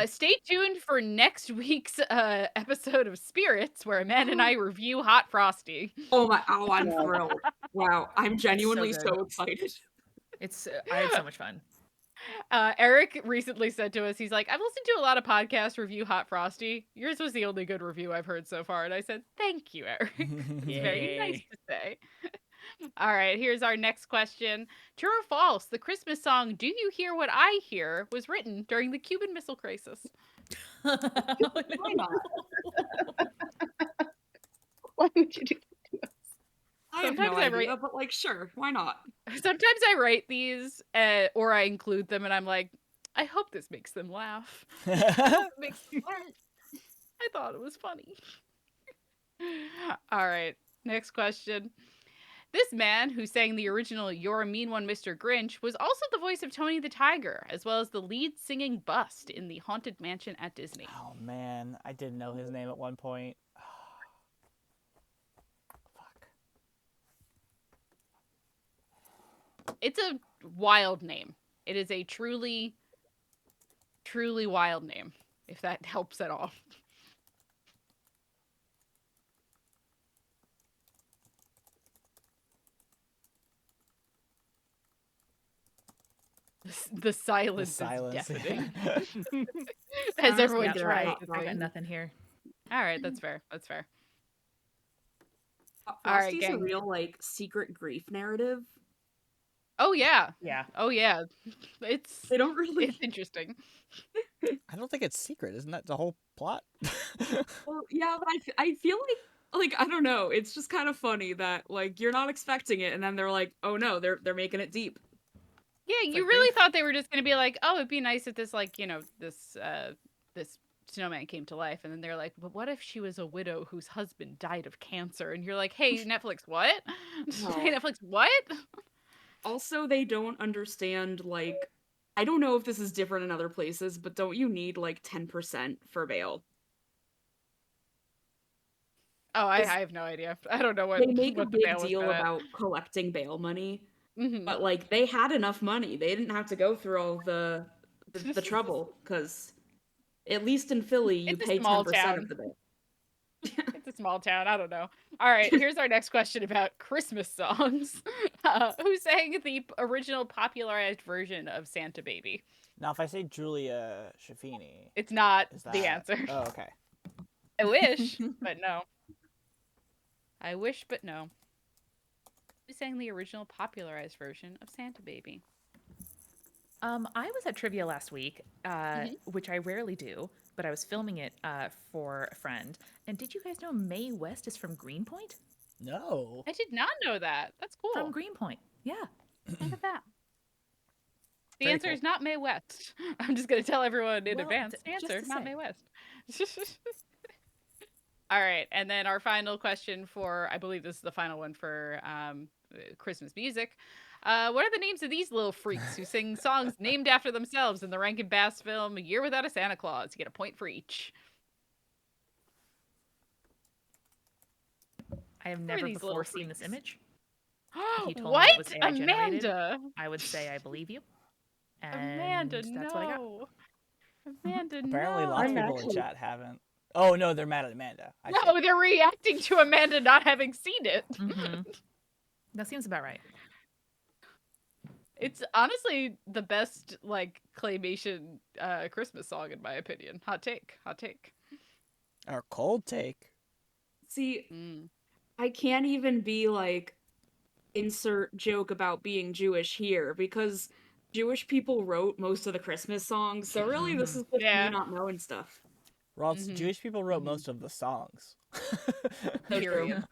Stay tuned for next week's episode of Spirits, where Amanda and I review Hot Frosty. Oh, I'm thrilled. Wow, I'm genuinely good. so excited. It's I had so much fun. Eric recently said to us, he's like, I've listened to a lot of podcasts review Hot Frosty. Yours was the only good review I've heard so far. And I said, thank you, Eric. It's very nice Yay. to say. All right, here's our next question. True or false, the Christmas song Do You Hear What I Hear was written during the Cuban Missile Crisis. Why not? Why would you do? I have Sometimes no I write- idea, but like, sure, why not? Sometimes I write these or I include them and I'm like, I hope this makes them laugh. It makes them laugh. I thought it was funny. All right, next question. This man who sang the original You're a Mean One, Mr. Grinch was also the voice of Tony the Tiger, as well as the lead singing Bust in the Haunted Mansion at Disney. Oh man, I didn't know his name at one point. Fuck. It's a wild name. It is a truly, truly wild name, if that helps at all. The silence, silence, is yeah. deafening. As everyone Honestly, tries right, to I think. got nothing here. All right, that's fair. That's fair. Frosty's All right, a gang. real like secret grief narrative. Oh yeah. Yeah. Oh yeah. It's They don't really. it's interesting. I don't think it's secret. Isn't that the whole plot? Well, yeah, but I feel like I don't know. It's just kind of funny that like you're not expecting it, and then they're like, oh no, they're making it deep. Yeah, It's you like really grief. thought they were just gonna be like, oh, it'd be nice if this this snowman came to life, and then they're like, but what if she was a widow whose husband died of cancer? And you're like, hey, Netflix, what? Hey, No. Netflix, what? Also, they don't understand like I don't know if this is different in other places, but don't you need like 10% for bail? Oh, I It's- have no idea. I don't know They make a what the big bail was deal for that. about collecting bail money, Mhm. but like they had enough money. They didn't have to go through all the trouble because at least in Philly you It's a pay small 10% town. of the bail. It's a small town. I don't know. All right, here's our next question about Christmas songs. Who sang the original popularized version of Santa Baby? Now, if I say Julia Schifini, It's not is that the answer. Oh, okay. I wish, but no. I wish, but no. Who sang the original popularized version of Santa Baby? I was at trivia last week, which I rarely do, but I was filming it for a friend. And did you guys know Mae West is from Greenpoint? No. I did not know that. That's cool. From Greenpoint, yeah. Look at that. The Very answer cool. is not Mae West. I'm just going to tell everyone in Well, advance. just Answer, to not say. Mae West. All right, and then our final question for, I believe this is the final one for Christmas music. What are the names of these little freaks who sing songs named after themselves in the Rankin Bass film A Year Without a Santa Claus? You get a point for each. I have Who are never these little before seen this freaks? image. If you told me What? it was AI generated, Amanda! I would say I believe you. And Amanda, that's what I got. no. Amanda, Apparently, no. lots of I'm people in actually- chat haven't. Oh no, they're mad at Amanda. I see. No, they're reacting to Amanda not having seen it. Mhm. That seems about right. It's honestly the best like claymation Christmas song in my opinion. Hot take. Hot take. Our cold take. See, Mm. I can't even be like insert joke about being Jewish here because Jewish people wrote most of the Christmas songs. So really this is just Yeah. me not knowing stuff. Ross, Mhm. Jewish people wrote Mhm. most of the songs. So Period.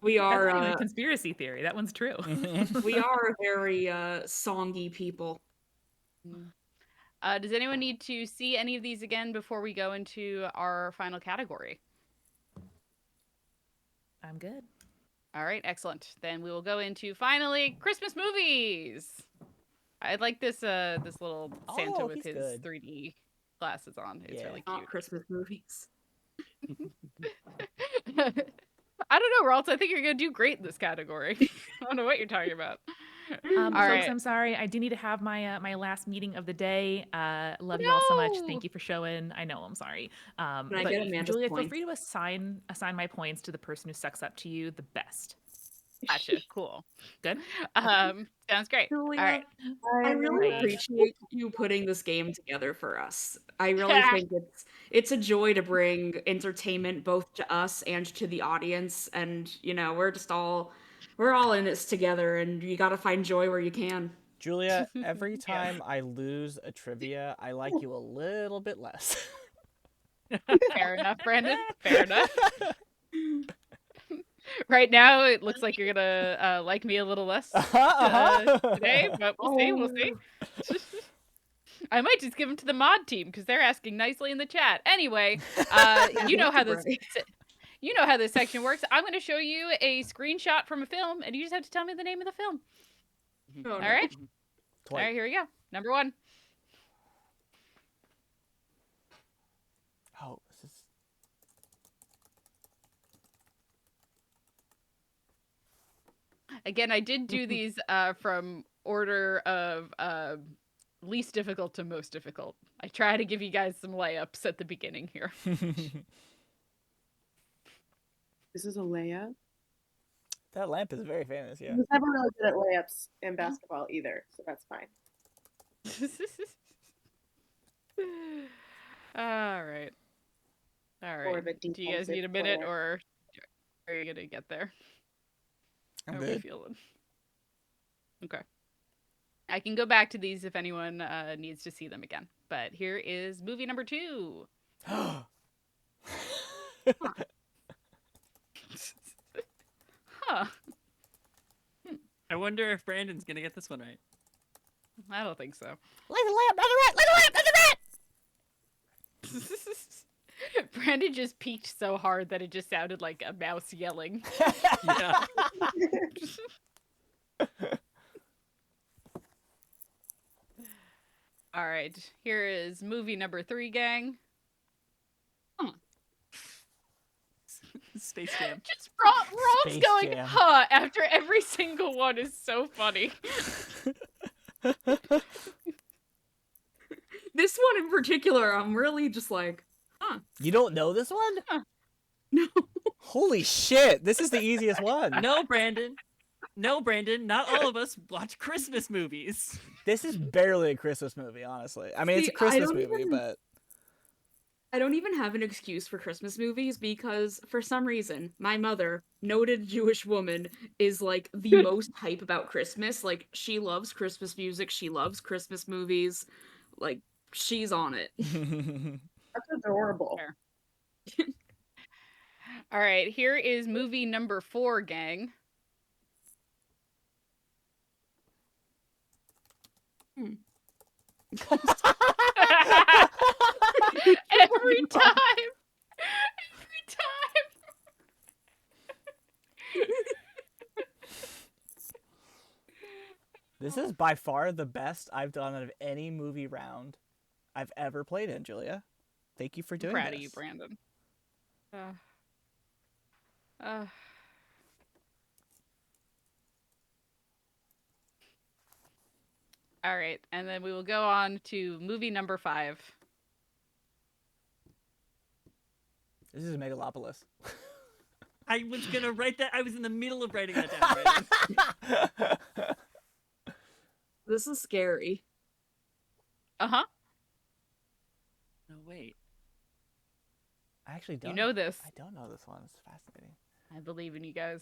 We That's are not even a conspiracy theory. That one's true. we are a very songy people. Does anyone need to see any of these again before we go into our final category? I'm good. All right, excellent. Then we will go into finally Christmas movies. I like this this little Santa Oh, with he's his good. 3D glasses on. It's Yeah. really Not cute. Christmas movies. I don't know, Ralts. I think you're gonna do great in this category. I don't know what you're talking about. All Folks, right. I'm sorry. I do need to have my my last meeting of the day. Love you all so much. No! Thank you for showing. I know I'm sorry. Can I But get Amanda's Julia, feel point? free to assign my points to the person who sucks up to you the best. Gotcha. Cool. Good. Sounds great. Julia, All right. I really Right. appreciate you putting this game together for us. I really think it's a joy to bring entertainment both to us and to the audience. And you know, we're all in this together, and you got to find joy where you can. Julia, every time I lose a trivia, I like you a little bit less. Fair enough, Brandon. Fair enough. Right now, it looks like you're gonna like me a little less today, but we'll see. We'll see. I might just give them to the mod team because they're asking nicely in the chat. Anyway, you know how this section works. I'm going to show you a screenshot from a film, and you just have to tell me the name of the film. Oh, All no. right. All right. Here we go. Number one. Oh, this is... Again, I did do these from order of least difficult to most difficult. I try to give you guys some layups at the beginning here. This is a layup. That lamp is very famous, yeah. I was never really good at layups in basketball either, so that's fine. All right. More of a Do you guys need a defensive minute, player. or are you gonna get there? I'm How are we good. feeling? Okay. I can go back to these if anyone needs to see them again. But here is movie number 2. Huh. I wonder if Brandon's gonna get this one right. I don't think so. Light the lamp, light the rat, light the rat, light the rat! Brandon just peaked so hard that it just sounded like a mouse yelling. Yeah. All right, here is movie number 3, gang. Space Jam. Just Ron's Space going, Jam. huh, after every single one is so funny. This one in particular, I'm really just like, huh. You don't know this one? No. Holy shit, this is the easiest one. No, Brandon. No, Brandon. Not all of us watch Christmas movies. This is barely a Christmas movie, honestly. I mean, it's See, a I Christmas don't movie, even- but I don't even have an excuse for Christmas movies because, for some reason, my mother, noted Jewish woman, is like the most hype about Christmas. Like, she loves Christmas music, she loves Christmas movies. Like, she's on it. That's adorable. Fair. All right, here is movie number 4, gang. Every time. Every time. this is by far the best I've done out of any movie round I've ever played in, Julia. Thank you for doing Proud this. of you, Brandon. All right, and then we will go on to movie number 5. This is Megalopolis. I was gonna write that. I was in the middle of writing that down. Brandon. This is scary. Uh-huh. No, wait. I actually don't. You know this. I don't know this one. It's fascinating. I believe in you guys.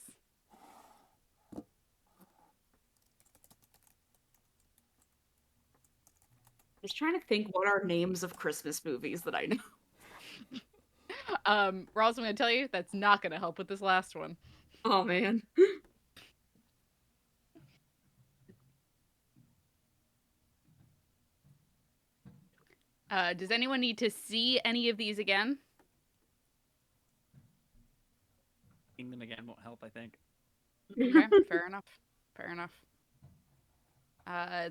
Just trying to think what are names of Christmas movies that I know. Ross, I'm going to tell you, that's not going to help with this last one. Oh, man. Does anyone need to see any of these again? Seeing them again won't help, I think. Okay, fair enough. Fair enough.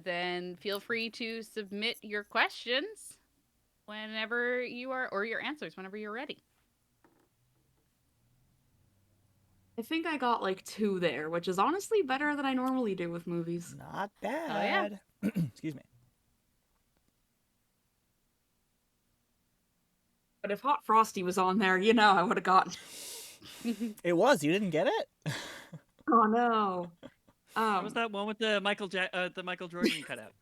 Then feel free to submit your questions whenever you are, or your answers whenever you're ready. I think I got like 2 there, which is honestly better than I normally do with movies. Not yeah. bad. Excuse me. But if Hot Frosty was on there, you know I would have gotten. It was. You didn't get it? Oh no. What was that one with the Michael Jordan cutout?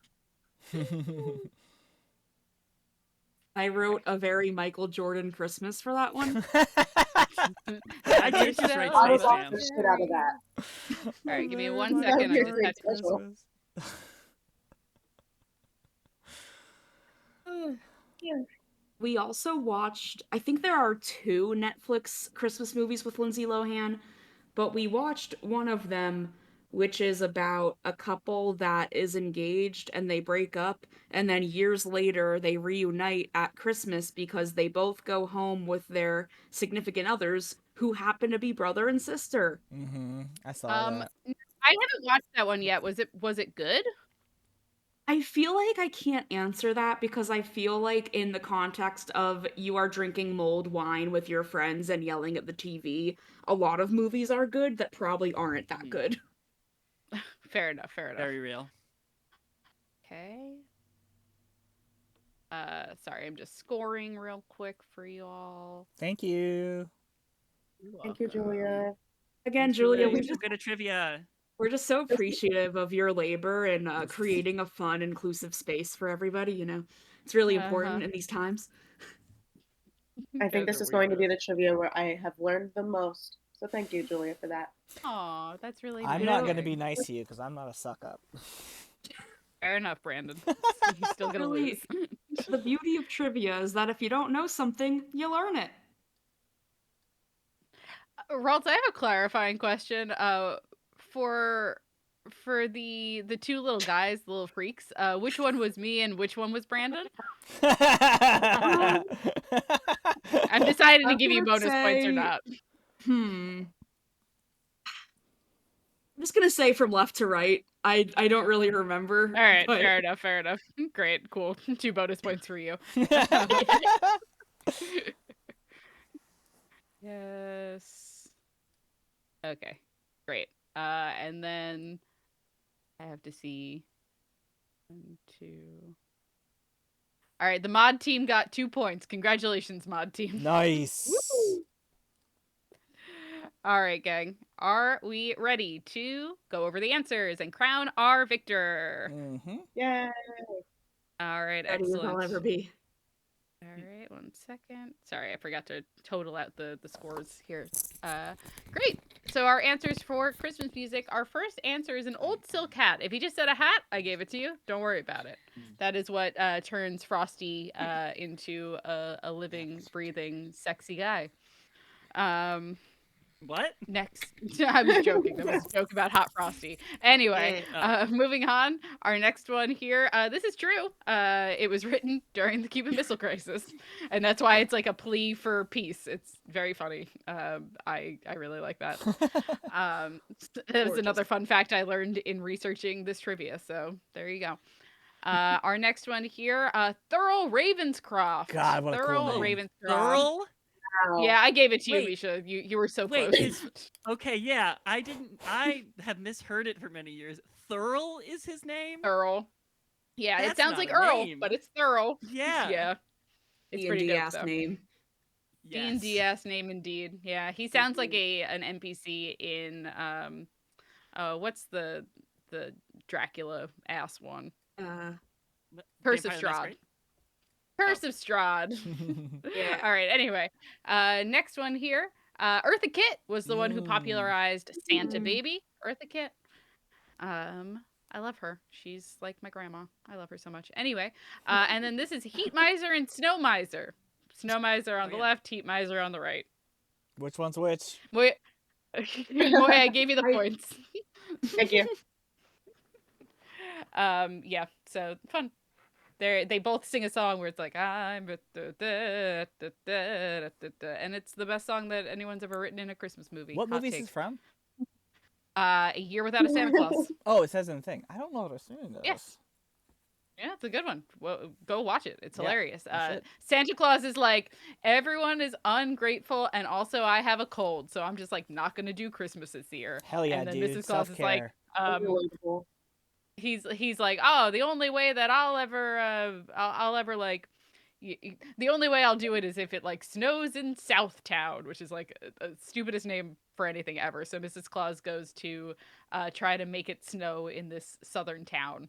I wrote a very Michael Jordan Christmas for that one. I did just write I Space was Jam. the shit out of that. All right, give me 1 That second. I was just very had to... special. We also watched, I think there are 2 Netflix Christmas movies with Lindsay Lohan, but we watched one of them, which is about a couple that is engaged and they break up, and then years later they reunite at Christmas because they both go home with their significant others who happen to be brother and sister. I saw that. I haven't watched that one yet. Was it good? I feel like I can't answer that because I feel like in the context of you are drinking mulled wine with your friends and yelling at the TV, a lot of movies are good that probably aren't that good. Fair enough. Fair enough. Very real. Okay. Sorry, I'm just scoring real quick for you all. Thank you. Thank you, Julia. Again, Julia, You're so good at trivia. we're just so appreciative of your labor in creating a fun, inclusive space for everybody. You know, it's really important in these times. I think Guys this are is going to be weirdos. the trivia where I have learned the most. So thank you, Julia, for that. Aw, that's really nice. I'm not going to be nice to you because I'm not a suck up. Fair enough, Brandon. He's still gonna Really, lose. the beauty of trivia is that if you don't know something, you learn it. Ralts, I have a clarifying question. For the two little guys, the little freaks, which one was me and which one was Brandon? I'm deciding to I'm give you gonna bonus points or say- not. I'm just gonna say from left to right. I don't really remember. All right, but- fair enough, fair enough. Great, cool. 2 bonus points for you. Yes. Okay, great. And then I have to see 1, 2. All right, the mod team got 2 points. Congratulations, mod team. Nice. All right, gang. Are we ready to go over the answers and crown our victor? Mm-hmm. Yay! All right, Ready as I'll excellent. ever be. All right, 1 second. Sorry, I forgot to total out the scores here. Great. So our answers for Christmas music. Our first answer is an old silk hat. If you just said a hat, I gave it to you. Don't worry about it. That is what turns Frosty into a living, breathing, sexy guy. What? Next, I was joking. That was a joke about Hot Frosty. Anyway, Yeah. moving on. Our next one here. This is true. It was written during the Cuban Missile Crisis, and that's why it's like a plea for peace. It's very funny. I really like that. That was another fun fact I learned in researching this trivia. So there you go. Our next one here. Thurl Ravenscroft. God, what a cool Thurl name. Ravenscroft. Thurl? Yeah, I gave it to you, Wait. Misha. You were so Wait, close. Okay, yeah, I have misheard it for many years. Thurl is his name? Earl. Yeah, it That's sounds not like a Earl, name. but it's Thurl. Yeah. Yeah. It's pretty D&D dope, ass though. name. Yes. D&D ass name indeed. Yeah, he sounds like an NPC in what's the Dracula ass one? Curse of Vampire the Strahd. Masquerade? Curse of Strahd. Yeah. All right. Anyway, next one here. Eartha Kitt was the one who popularized Santa Baby. Eartha Kitt. I love her. She's like my grandma. I love her so much. Anyway, and then this is Heat Miser and Snow Miser. Snow Miser on the left, Heat Miser on the right. Which one's which? Moy, I gave you the points. Thank you. Yeah. So fun. They both sing a song where it's like I'm and it's the best song that anyone's ever written in a Christmas movie. What Hot movie is take. this from? A Year Without a Santa Claus. Oh, it says in the thing. I don't know what I've seen this. Yes. Yeah, it's a good one. Well, go watch it. It's Yeah, hilarious. I should. Santa Claus is like, everyone is ungrateful, and also I have a cold, so I'm just like not gonna do Christmas this year. Hell yeah, and then dude. Mrs. Claus is like, Unbelievable. he's like, oh, the only way that I'll ever like, the only way I'll do it is if it like snows in Southtown, which is like the stupidest name for anything ever. So Mrs. Claus goes to try to make it snow in this southern town.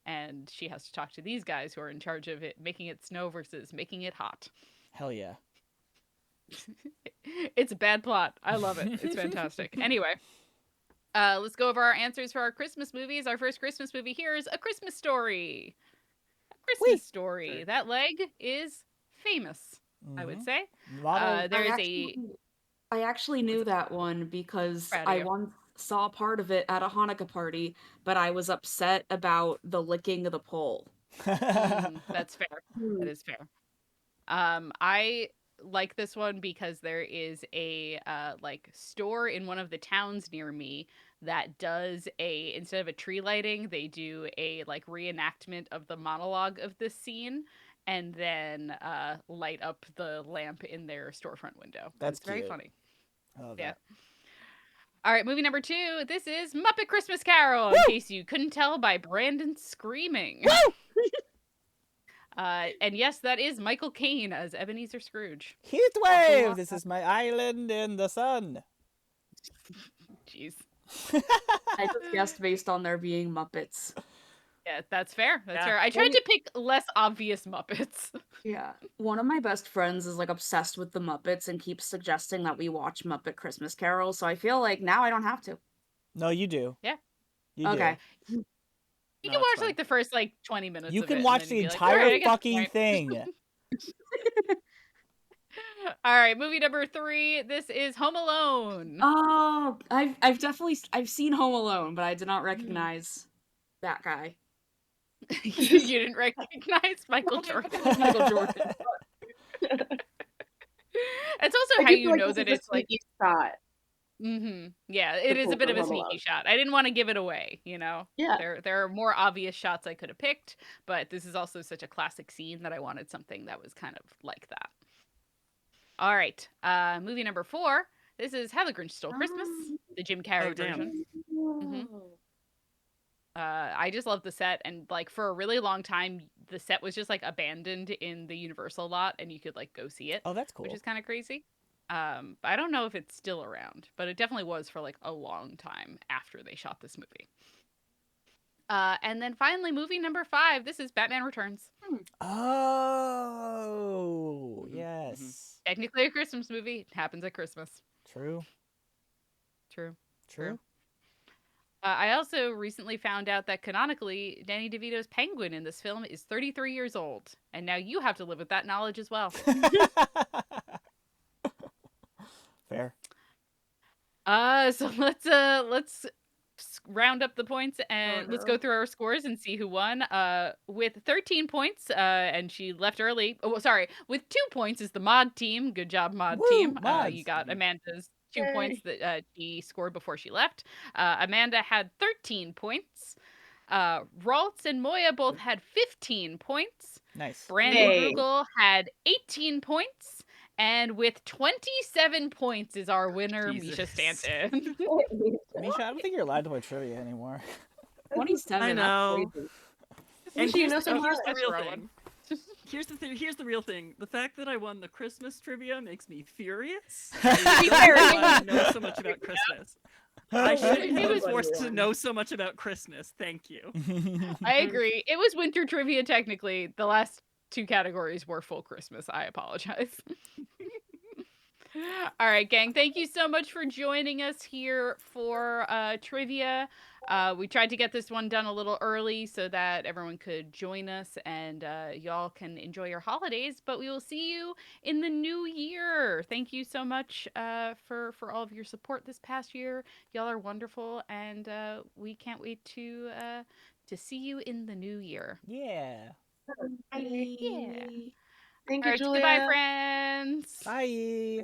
And she has to talk to these guys who are in charge of it making it snow versus making it hot. Hell yeah. It's a bad plot. I love it. It's fantastic. Anyway, let's go over our answers for our Christmas movies. Our first Christmas movie here is A Christmas Story. A Christmas Story. Sure. That leg is famous, I would say. Lot of- There is I actually knew that one because Proud of I you. once saw part of it at a Hanukkah party, but I was upset about the licking of the pole. That's fair. That is fair. I like this one because there is a like store in one of the towns near me that does instead of a tree lighting, they do a like reenactment of the monologue of this scene and then light up the lamp in their storefront window. That's it's very cute. funny. I love Yeah. that. All right, movie number 2. This is Muppet Christmas Carol, in case you couldn't tell by Brandon screaming. And yes, that is Michael Caine as Ebenezer Scrooge. Heatwave! This is my island in the sun. Jeez. I just guessed based on there being Muppets. Yeah, that's fair. That's Yeah. fair. I tried to pick less obvious Muppets. Yeah. One of my best friends is like obsessed with the Muppets and keeps suggesting that we watch Muppet Christmas Carol, so I feel like now I don't have to. No, you do. Yeah. You Okay. do. You No, can it's watch fine. like the first like 20 minutes You of can it, and watch then the you'd be like, entire "Alright, I get the fucking point." thing. All right, movie number 3. This is Home Alone. Oh, I've definitely I've seen Home Alone, but I did not recognize that guy. You didn't recognize Michael Jordan. Michael Jordan. It's also I how do you feel like know this that is a it's like, sneaky shot. yeah, it is a pull bit of from a Home sneaky Alone. shot. I didn't want to give it away, you know. Yeah. There are more obvious shots I could have picked, but this is also such a classic scene that I wanted something that was kind of like that. All right, movie number 4. This is How the Grinch Stole Christmas, the Jim Carrey Oh, damn. version. Mhm. I just love the set, and like for a really long time, the set was just like abandoned in the Universal lot, and you could like go see it, Oh, that's cool. which is kind of crazy. I don't know if it's still around, but it definitely was for like a long time after they shot this movie. And then finally, movie number 5. This is Batman Returns. Oh, Mhm, yes. Technically a Christmas movie. It happens at Christmas. True. True. True. I also recently found out that canonically, Danny DeVito's Penguin in this film is 33 years old, and now you have to live with that knowledge as well. Fair. So let's round up the points and let's go through our scores and see who won. With 13 points, and she left early. Oh, sorry, with 2 points is the mod team. Good job, mod Woo, team. mods. You got Amanda's 2 Yay. points that she scored before she left. Amanda had 13 points. Raltz and Moya both had 15 points. Nice. Brandon Yay. Brugel had 18 points. And with 27 points is our winner, Misha Jesus. Stanton. Misha, I don't think you're allowed to play trivia anymore. 27. I that's know. crazy. And Misha, you know here's some the hard- real That's thing. Here's the real thing. The fact that I won the Christmas trivia makes me furious. I don't know so much about Christmas. I shouldn't It have been was- forced to know so much about Christmas. Thank you. I agree. It was winter trivia technically. The last 2 categories were full Christmas. I apologize. All right, gang. Thank you so much for joining us here for trivia. We tried to get this one done a little early so that everyone could join us and y'all can enjoy your holidays. But we will see you in the new year. Thank you so much for all of your support this past year. Y'all are wonderful, and we can't wait to see you in the new year. Yeah. Yeah. Thank All you, right, Julia. goodbye, friends. Bye.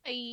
Bye.